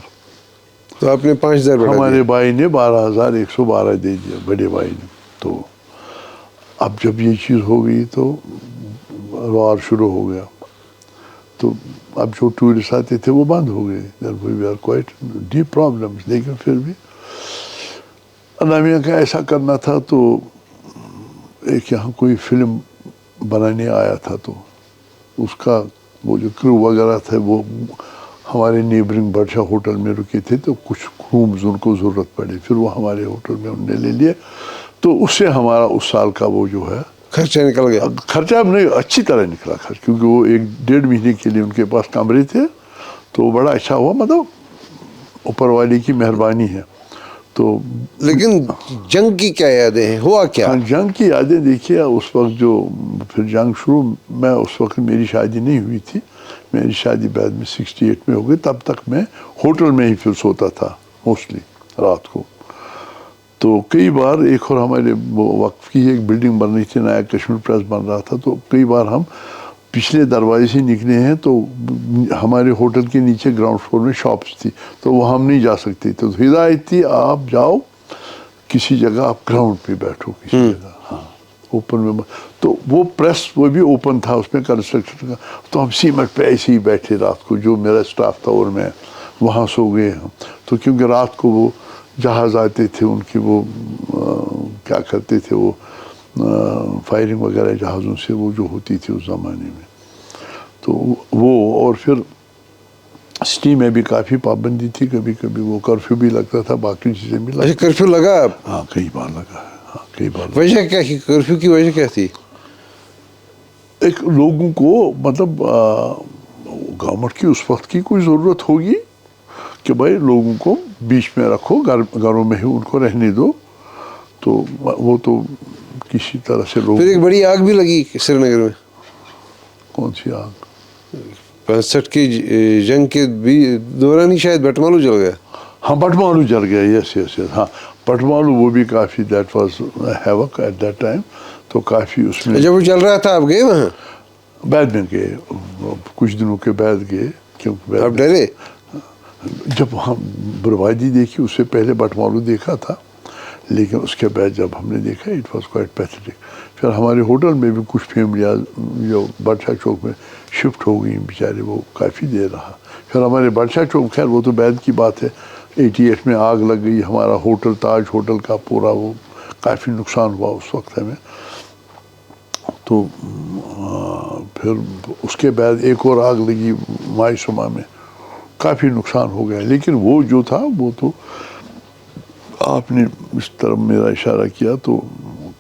تو آپ نے 5,000 بڑھا ہمارے دیا. بھائی نے 12,112 دے دیا, بڑے بھائی نے. تو اب جب یہ چیز ہو گئی تو وار شروع ہو گیا, تو اب جو ٹورسٹ آتے تھے وہ بند ہو گئے. We are quite deep problems. لیکن پھر بھی انامیہ کا ایسا کرنا تھا, تو ایک یہاں کوئی فلم بنانے آیا تھا, تو اس کا وہ جو کرو وغیرہ تھے وہ ہمارے نیبرنگ بادشاہ ہوٹل میں رکے تھے, تو کچھ رومز ان کو ضرورت پڑی, پھر وہ ہمارے ہوٹل میں انہوں نے لے لیے. تو اس سے ہمارا اس سال کا وہ جو ہے خرچہ نکل گیا. خرچہ نہیں اچھی طرح نکلا خرچ, کیونکہ وہ 1-1.5 مہینے کے لیے ان کے پاس کمرے تھے, تو وہ بڑا اچھا ہوا, مطلب اوپر والی کی مہربانی ہے. تو لیکن جنگ کی کیا یادیں ہیں, ہوا کیا؟ جنگ کی یادیں دیکھیے, اس وقت جو پھر جنگ شروع, میں اس وقت میری شادی نہیں ہوئی تھی, میری شادی بعد میں 68 میں ہو گئی. تب تک میں ہوٹل میں ہی پھر سوتا تھا موسٹلی رات کو. تو کئی بار ایک اور ہمارے وقت کی ایک بلڈنگ بن رہی تھی, نیا کشمیر پریس بن رہا تھا, تو کئی بار ہم پچھلے دروازے سے نکلے ہیں, تو ہمارے ہوٹل کے نیچے گراؤنڈ فلور میں شاپس تھی, تو وہ ہم نہیں جا سکتے. تو ہدایت تھی آپ جاؤ کسی جگہ, آپ گراؤنڈ پہ بیٹھو کسی جگہ. ہاں, اوپن میں. تو وہ پریس وہ بھی اوپن تھا, اس میں کنسٹرکشن کا. تو ہم سیمنٹ پہ ایسے ہی بیٹھے رات کو, جو میرا اسٹاف تھا اور میں وہاں سو گئے ہم. تو کیونکہ رات کو وہ جہاز آتے تھے, ان کی وہ کیا کرتے تھے, وہ فائرنگ وغیرہ جہازوں سے وہ جو ہوتی تھی اس زمانے میں. تو وہ, اور پھر سٹی میں بھی کافی پابندی تھی, کبھی کبھی وہ کرفیو بھی لگتا تھا, باقی چیزیں بھی لگتی. کرفیو لگا؟ ہاں کئی بار لگا ہے. ہاں کئی بار. وجہ کیا تھی کرفیو کی وجہ کیا تھی؟ ایک لوگوں کو مطلب گورنمنٹ کی اس وقت کی کوئی ضرورت ہوگی کہ بھائی لوگوں کو بیچ میں رکھو, گھروں میں ہی ان کو رہنے دو. تو وہ تو کسی طرح سے لوگ. پھر ایک بڑی آگ بھی لگی سری نگر میں. کون سی آگ؟ 65 کی جنگ کے دوران ہی شاید بٹمالو جل گیا. ہاں بٹمالو جل گیا. یس یس یس. ہاں بٹمالو وہ بھی کافی, that was havoc at that time. تو کافی اس میں جب وہ چل رہا تھا آپ گئے وہاں؟ بعد میں گئے, کچھ دنوں کے بعد گئے. کیونکہ آپ ڈرے؟ جب ہم بربادی دیکھی, اس سے پہلے بٹمالو دیکھا تھا, لیکن اس کے بعد جب ہم نے دیکھا اٹ واز کوائٹ پیتھیٹک. پھر ہمارے ہوٹل میں بھی کچھ فیملیاں جو بادشاہ چوک میں شفٹ ہو گئیں بیچارے, وہ کافی دیر رہا. پھر ہمارے بادشاہ چوک, خیر وہ تو بعد کی بات ہے, 88 میں آگ لگ گئی. ہمارا ہوٹل تاج ہوٹل کا پورا وہ کافی نقصان ہوا اس وقت ہمیں. تو پھر اس کے بعد ایک اور آگ لگی مائی سما میں, کافی نقصان ہو گیا. لیکن وہ جو تھا وہ تو آپ نے اس طرف میرا اشارہ کیا, تو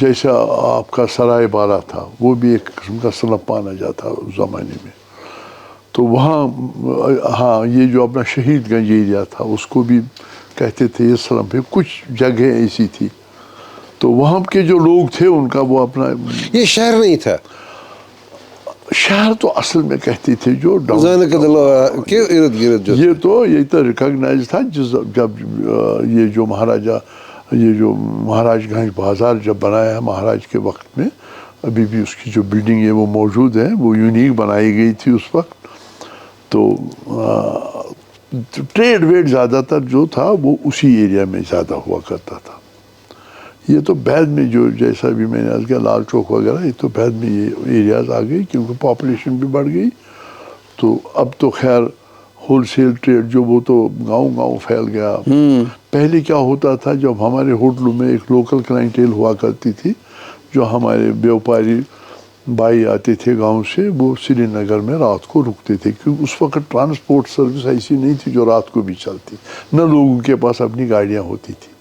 جیسا آپ کا سرائے بالا تھا وہ بھی ایک قسم کا سلب مانا جاتا اس زمانے میں. تو وہاں ہاں یہ جو اپنا شہید گنج ایریا تھا اس کو بھی کہتے تھے یہ سلب ہے. کچھ جگہ ایسی تھی تو وہاں کے جو لوگ تھے ان کا وہ اپنا یہ شہر نہیں تھا. شہر تو اصل میں کہتے تھے جو کے ارد گرد جو یہ تو ریکگنائز تھا جب یہ جو مہاراج گنج بازار جب بنایا ہے مہاراج کے وقت میں, ابھی بھی اس کی جو بلڈنگ ہے وہ موجود ہے, وہ یونیک بنائی گئی تھی اس وقت. تو ٹریڈ ویڈ زیادہ تر جو تھا وہ اسی ایریا میں زیادہ ہوا کرتا تھا. یہ تو بعد میں جو جیسا بھی میں نے عرض کیا لال چوک وغیرہ, یہ تو بعد میں یہ ایریاز آ گئی کیونکہ پاپولیشن بھی بڑھ گئی. تو اب تو خیر ہول سیل ٹریڈ جو وہ تو گاؤں گاؤں پھیل گیا. پہلے کیا ہوتا تھا جب ہمارے ہوٹلوں میں ایک لوکل کلائنٹیل ہوا کرتی تھی, جو ہمارے بیوپاری بھائی آتے تھے گاؤں سے, وہ سری نگر میں رات کو رکتے تھے کیونکہ اس وقت ٹرانسپورٹ سروس ایسی نہیں تھی جو رات کو بھی چلتی, نہ لوگوں کے پاس اپنی گاڑیاں ہوتی تھی.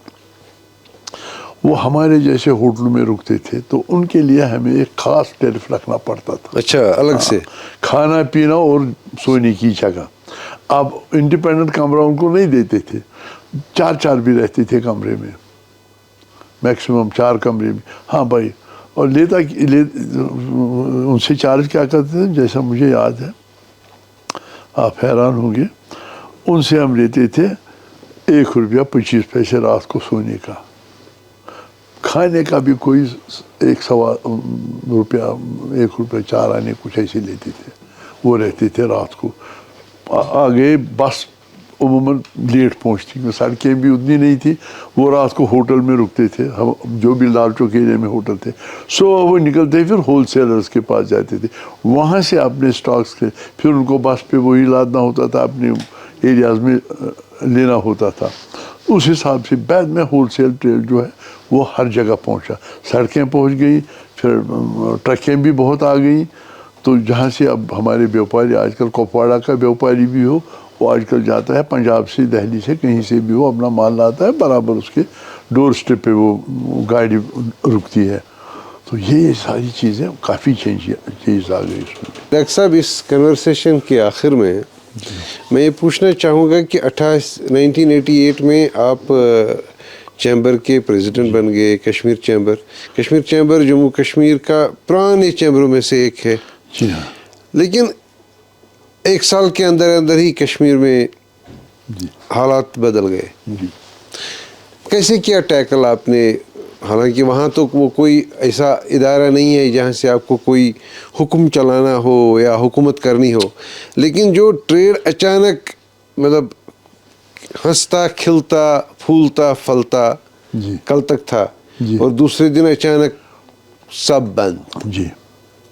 وہ ہمارے جیسے ہوٹلوں میں رکتے تھے تو ان کے لیے ہمیں ایک خاص ٹیرف رکھنا پڑتا تھا. اچھا الگ سے کھانا پینا اور سونے کی جگہ. اب انڈیپینڈنٹ کمرہ ان کو نہیں دیتے تھے, 4 بھی رہتے تھے کمرے میں, میکسیمم 4 کمرے میں. ہاں بھائی, اور ان سے چارج کیا کرتے تھے جیسا مجھے یاد ہے, آپ حیران ہوں گے, ان سے ہم لیتے تھے ₹1.25 رات کو سونے کا. کھانے کا بھی کوئی ₹1.4 آنے کچھ ایسے لیتے تھے. وہ رہتے تھے رات کو. آگے بس عموماً لیٹ پہنچتی, سڑکیں بھی اتنی نہیں تھی. وہ رات کو ہوٹل میں رکتے تھے, ہم جو بھی لال چوک ایریا میں ہوٹل تھے. وہ نکلتے پھر ہول سیلرز کے پاس جاتے تھے, وہاں سے اپنے سٹاکس کے پھر ان کو بس پہ وہی لادنا ہوتا تھا, اپنے ایریاز میں لینا ہوتا تھا. اس حساب سے بعد میں ہول سیل ٹریڈ جو ہے وہ ہر جگہ پہنچا. سڑکیں پہنچ گئی, پھر ٹرکیں بھی بہت آ گئیں. تو جہاں سے اب ہمارے بیوپاری, آج کل کپواڑہ کا بیوپاری بھی ہو, وہ آج کل جاتا ہے پنجاب سے, دہلی سے, کہیں سے بھی ہو, اپنا مال لاتا ہے, برابر اس کے ڈور اسٹیپ پہ وہ گاڑی رکتی ہے. تو یہ ساری چیزیں کافی چیز آ گئی اس میں. ڈاکٹر صاحب اس کنورسیشن کے آخر میں میں یہ پوچھنا چاہوں گا کہ 1988 میں آپ چیمبر کے پریزیڈنٹ بن گئے, کشمیر چیمبر جموں کشمیر کا پرانے چیمبروں میں سے ایک ہے. جی ہاں. لیکن 1 سال کے اندر ہی کشمیر میں حالات بدل گئے. جی. کیسے کیا ٹیکل آپ نے؟ حالانکہ وہاں تو وہ کوئی ایسا ادارہ نہیں ہے جہاں سے آپ کو کوئی حکم چلانا ہو یا حکومت کرنی ہو, لیکن جو ٹریڈ اچانک مطلب ہنستا کھلتا پھولتا پھلتا جی کل تک تھا, جی. اور دوسرے دن اچانک سب بند. جی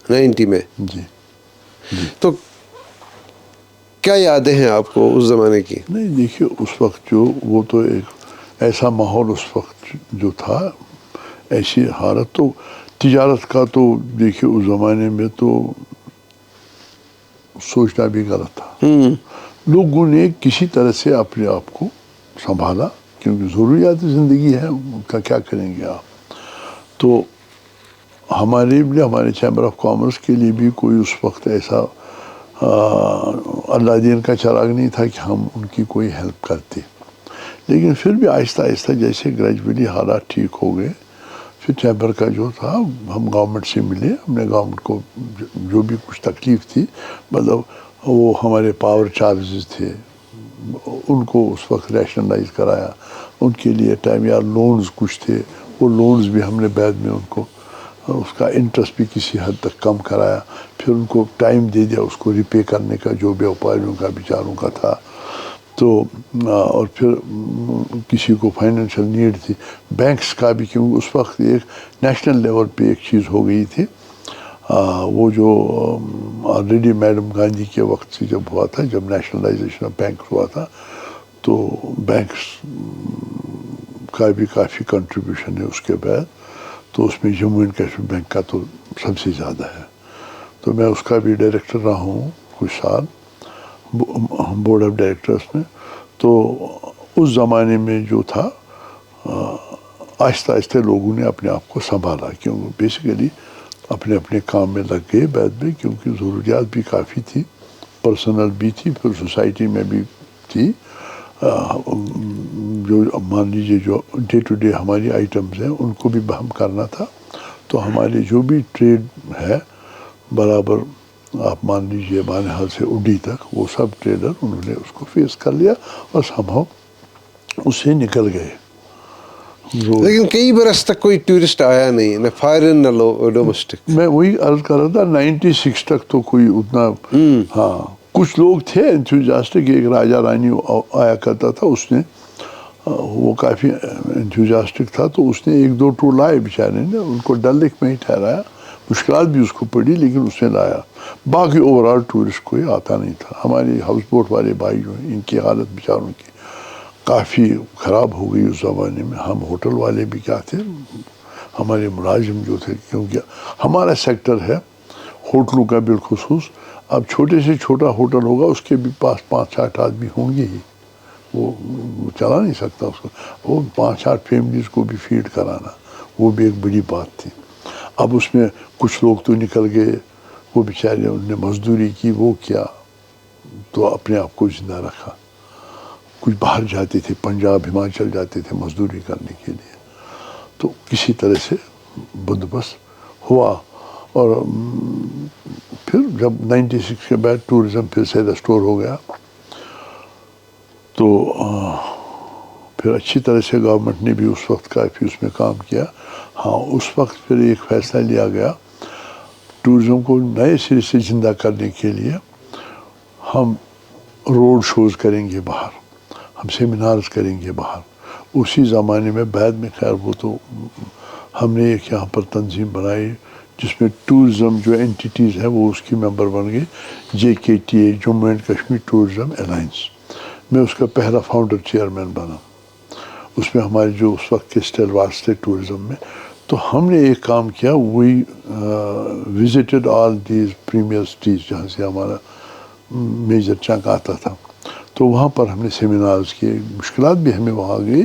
90 میں. جی. تو کیا یادیں ہیں آپ کو اس زمانے کی؟ نہیں دیکھیے, اس وقت جو وہ تو ایک ایسا ماحول اس وقت جو تھا, ایسی حالت, تو تجارت کا تو دیکھیے اس زمانے میں تو سوچنا بھی غلط تھا. لوگوں نے کسی طرح سے اپنے آپ کو سنبھالا, کیونکہ ضروریات زندگی ہے, ان کا کیا کریں گے آپ. تو ہمارے لیے, ہمارے چیمبر آف کامرس کے لیے بھی کوئی اس وقت ایسا اللہ دین کا چراغ نہیں تھا کہ ہم ان کی کوئی ہیلپ کرتے. لیکن پھر بھی آہستہ آہستہ جیسے گریجولی حالات ٹھیک ہو گئے, پھر چیمبر کا جو تھا ہم گورنمنٹ سے ملے. ہم نے گورنمنٹ کو جو بھی کچھ تکلیف تھی, مطلب وہ ہمارے پاور چارجز تھے ان کو اس وقت ریشنلائز کرایا. ان کے لیے ٹائم یا لونز کچھ تھے, وہ لونز بھی ہم نے بعد میں ان کو اس کا انٹرسٹ بھی کسی حد تک کم کرایا. پھر ان کو ٹائم دے دیا اس کو ریپے کرنے کا, جو بیوپاریوں کا بیچاروں کا تھا. تو اور پھر کسی کو فائنینشیل نیڈ تھی, بینکس کا بھی, کیونکہ اس وقت ایک نیشنل لیول پہ ایک چیز ہو گئی تھی. وہ جو آلریڈی میڈم گاندھی کے وقت سے جب ہوا تھا, جب نیشنلائزیشن آف بینک ہوا تھا, تو بینکس کا بھی کافی کنٹریبیوشن ہے اس کے بعد. تو اس میں جموں اینڈ کشمیر بینک کا تو سب سے زیادہ ہے. تو میں اس کا بھی ڈائریکٹر رہا ہوں کچھ سال, بورڈ آف ڈائریکٹرس میں. تو اس زمانے میں جو تھا آہستہ آہستہ لوگوں نے اپنے آپ کو سنبھالا، کیونکہ بیسیکلی اپنے اپنے کام میں لگ گئے بعد میں، کیونکہ ضروریات بھی کافی تھی، پرسنل بھی تھی، پھر سوسائٹی میں بھی تھی. جو مان لیجیے جو ڈے ٹو ڈے ہماری آئٹمز ہیں ان کو بھی ہم کرنا تھا. تو ہمارے جو بھی ٹریڈ ہے برابر آپ مان لیجیے بانہال سے اڈی تک، وہ سب ٹریڈر انہوں نے اس کو فیس کر لیا اور سمہاؤ اس سے نکل گئے. لیکن کئی برس تک کوئی ٹورسٹ آیا نہیں، نہ فارن نہ ڈومیسٹک. میں وہی عرض کر رہا تھا 96 تک تو کوئی اتنا ہاں کچھ لوگ تھے انتھوزیاسٹک. ایک راجہ رانی آیا کرتا تھا، اس نے وہ کافی انتھوزیاسٹک تھا، تو اس نے 1-2 ٹور لائے بیچارے نے، ان کو ڈل لیک میں ہی ٹھہرایا. مشکلات بھی اس کو پڑی لیکن اس نے لایا. باقی اوور آل ٹورسٹ کوئی آتا نہیں تھا. ہمارے ہاؤس بوٹ والے بھائی جو ہیں ان کی حالت بیچاروں کی کافی خراب ہو گئی اس زمانے میں. ہم ہوٹل والے بھی کیا تھے، ہمارے ملازم جو تھے، کیونکہ ہمارا سیکٹر ہے ہوٹلوں کا بالخصوص. اب چھوٹے سے چھوٹا ہوٹل ہوگا اس کے بھی پاس 5-8 آدمی ہوں گے ہی، وہ چلا نہیں سکتا اس کو. وہ 5-8 فیملیز کو بھی فیڈ کرانا وہ بھی ایک بڑی بات تھی. اب اس میں کچھ لوگ تو نکل گئے، وہ بیچارے انہوں نے مزدوری کی، وہ کیا تو اپنے آپ کو زندہ رکھا. کچھ باہر جاتے تھے، پنجاب ہماچل جاتے تھے مزدوری کرنے کے لیے. تو کسی طرح سے بندوبست ہوا. اور پھر جب 96 کے بعد ٹورزم پھر سے ریسٹور ہو گیا تو پھر اچھی طرح سے گورنمنٹ نے بھی اس وقت کافی اس میں کام کیا. ہاں اس وقت پھر ایک فیصلہ لیا گیا ٹورزم کو نئے سرے سے زندہ کرنے کے لیے. ہم روڈ شوز کریں گے باہر، ہم سیمینارز کریں گے باہر. اسی زمانے میں بعد میں خیر وہ تو ہم نے ایک یہاں پر تنظیم بنائی جس میں ٹورزم جو انٹیٹیز ہیں وہ اس کی ممبر بن گئی. JKTA Jammu and Kashmir tourism alliance. میں اس کا پہلا فاؤنڈر چیئرمین بنا. اس میں ہمارے جو اس وقت کے اسٹیلوارڈز تھے ٹورزم میں. تو ہم نے ایک کام کیا، we visited all these premier cities جہاں سے ہمارا میجر چنک آتا تھا. تو وہاں پر ہم نے سیمینارز کیے. مشکلات بھی ہمیں وہاں گئی،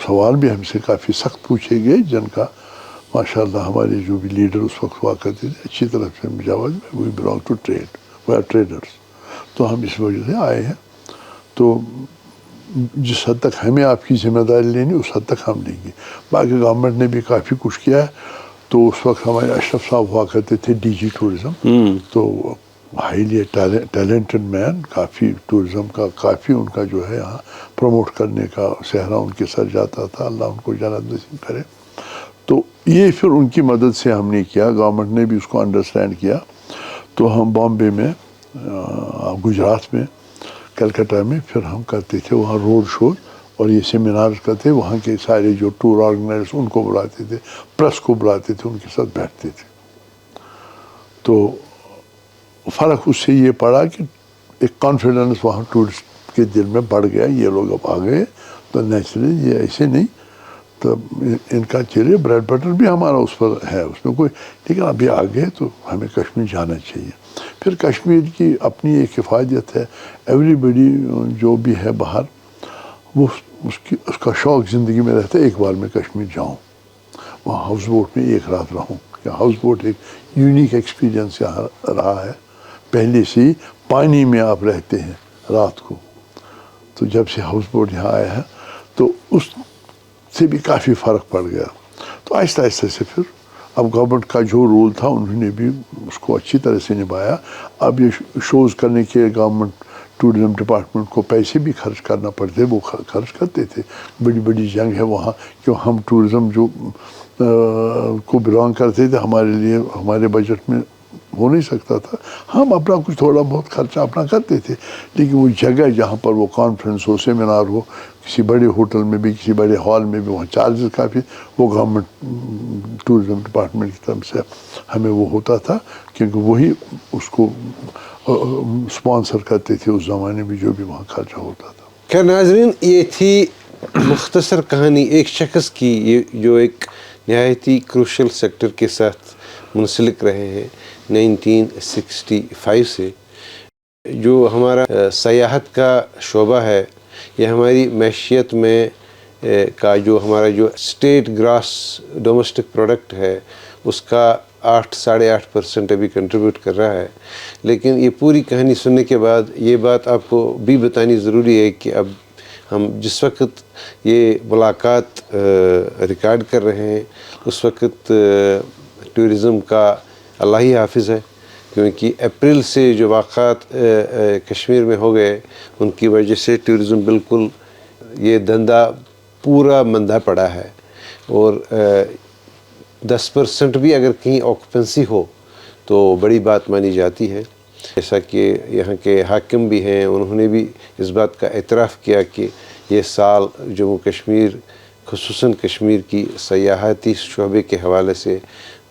سوال بھی ہم سے کافی سخت پوچھے گئے، جن کا ماشاء اللہ ہمارے جو بھی لیڈر اس وقت ہوا کرتے تھے اچھی طرح سے جواب میں we belong to trade, we are traders. تو ہم اس وجہ سے آئے ہیں. تو جس حد تک ہمیں آپ کی ذمہ داری لینی اس حد تک ہم لیں گے. باقی گورنمنٹ نے بھی کافی کچھ کیا ہے. تو اس وقت ہمارے اشرف صاحب ہوا کرتے تھے DG ٹورزم. تو ہائیلی ٹیلنٹڈ مین، کافی ٹورزم کا کافی ان کا جو ہے یہاں پروموٹ کرنے کا صحرا ان کے سر جاتا تھا. اللہ ان کو جنت نصیب کرے. تو یہ پھر ان کی مدد سے ہم نے کیا، گورنمنٹ نے بھی اس کو انڈرسٹینڈ کیا. تو ہم بامبے میں، گجرات میں، کلکتہ میں پھر ہم کرتے تھے وہاں روڈ شوز اور یہ سیمینارز کرتے. وہاں کے سارے جو ٹور آرگنائزر ان کو بلاتے تھے، پریس کو بلاتے تھے، ان کے ساتھ بیٹھتے تھے. تو فرق اس سے یہ پڑا کہ ایک کانفیڈنس وہاں ٹورسٹ کے دل میں بڑھ گیا. یہ لوگ اب آ گئے تو نیچرلی یہ ایسے نہیں، تو ان کا چلیے بریڈ بٹر بھی ہمارا اس پر ہے، اس میں کوئی، لیکن ابھی آ گئے تو ہمیں کشمیر جانا چاہیے. پھر کشمیر کی اپنی ایک حفاظت ہے. ایوری بڈی جو بھی ہے باہر، وہ اس کا شوق زندگی میں رہتا ہے ایک بار میں کشمیر جاؤں، وہاں ہاؤس بوٹ میں ایک رات رہوں. ہاؤس بوٹ ایک یونیک ایکسپیرینس یہاں رہا ہے. پہلے سے ہی پانی میں آپ رہتے ہیں رات کو. تو جب سے ہاؤس بوٹ یہاں آیا ہے تو اس سے بھی کافی فرق پڑ گیا. تو آہستہ آہستہ سے پھر اب گورنمنٹ کا جو رول تھا انہوں نے بھی اس کو اچھی طرح سے نبھایا. اب یہ شوز کرنے کے گورنمنٹ ٹورزم ڈپارٹمنٹ کو پیسے بھی خرچ کرنا پڑتے، وہ خرچ کرتے تھے. بڑی بڑی جنگ ہے وہاں، کیوں ہم ٹورزم جو کو بلانگ کرتے تھے ہمارے لیے ہمارے بجٹ میں ہو نہیں سکتا تھا. ہم اپنا کچھ تھوڑا بہت خرچہ اپنا کرتے تھے، لیکن وہ جگہ جہاں پر وہ کانفرنس ہو، سیمینار ہو، کسی بڑے ہوٹل میں بھی، کسی بڑے ہال میں بھی، وہاں چارجز کافی، وہ گورنمنٹ ٹورزم ڈپارٹمنٹ کی طرف سے ہمیں وہ ہوتا تھا، کیونکہ وہی اس کو اسپانسر کرتے تھے اس زمانے میں جو بھی وہاں خرچہ ہوتا تھا. خیر ناظرین، یہ تھی مختصر کہانی ایک شخص کی جو ایک نہایتی کروشل سیکٹر کے ساتھ منسلک رہے ہیں 1965 سے. جو ہمارا سیاحت کا شعبہ ہے، یہ ہماری معیشت میں کا جو ہمارا جو اسٹیٹ گراس ڈومیسٹک پروڈکٹ ہے اس کا 8-8.5% ابھی کنٹریبیوٹ کر رہا ہے. لیکن یہ پوری کہانی سننے کے بعد یہ بات آپ کو بھی بتانی ضروری ہے کہ اب ہم جس وقت یہ ملاقات ریکارڈ کر رہے ہیں اس وقت ٹورزم کا اللہ ہی حافظ ہے، کیونکہ اپریل سے جو واقعات کشمیر میں ہو گئے ان کی وجہ سے ٹورزم بالکل یہ دھندا پورا مندہ پڑا ہے. اور 10% بھی اگر کہیں آکوپنسی ہو تو بڑی بات مانی جاتی ہے. جیسا کہ یہاں کے حاکم بھی ہیں انہوں نے بھی اس بات کا اعتراف کیا کہ یہ سال جموں کشمیر خصوصاً کشمیر کی سیاحتی شعبے کے حوالے سے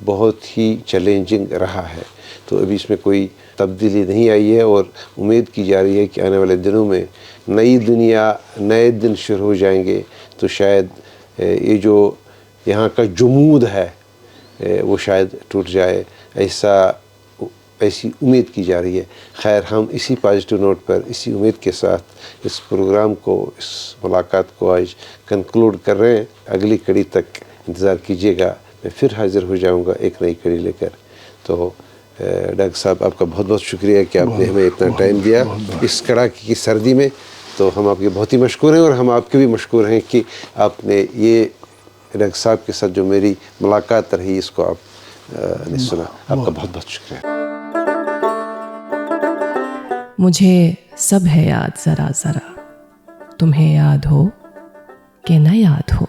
بہت ہی چیلنجنگ رہا ہے. تو ابھی اس میں کوئی تبدیلی نہیں آئی ہے اور امید کی جا رہی ہے کہ آنے والے دنوں میں نئی دنیا نئے دن شروع ہو جائیں گے تو شاید یہ جو یہاں کا جمود ہے وہ شاید ٹوٹ جائے، ایسی امید کی جا رہی ہے. خیر ہم اسی پازیٹیو نوٹ پر اسی امید کے ساتھ اس پروگرام کو اس ملاقات کو آج کنکلوڈ کر رہے ہیں. اگلی کڑی تک انتظار کیجیے گا، میں پھر حاضر ہو جاؤں گا ایک نئی کڑی لے کر. تو ڈاکٹر صاحب آپ کا بہت بہت شکریہ کہ آپ نے ہمیں اتنا ٹائم دیا اس کڑاکی کی سردی میں. تو ہم آپ کے بہت ہی مشکور ہیں اور ہم آپ کے بھی مشکور ہیں کہ آپ نے یہ ڈاکٹر صاحب کے ساتھ جو میری ملاقات رہی اس کو آپ نے سنا. آپ کا بہت بہت شکریہ. مجھے سب ہے یاد ذرا ذرا، تمہیں یاد ہو کہ نہ یاد ہو.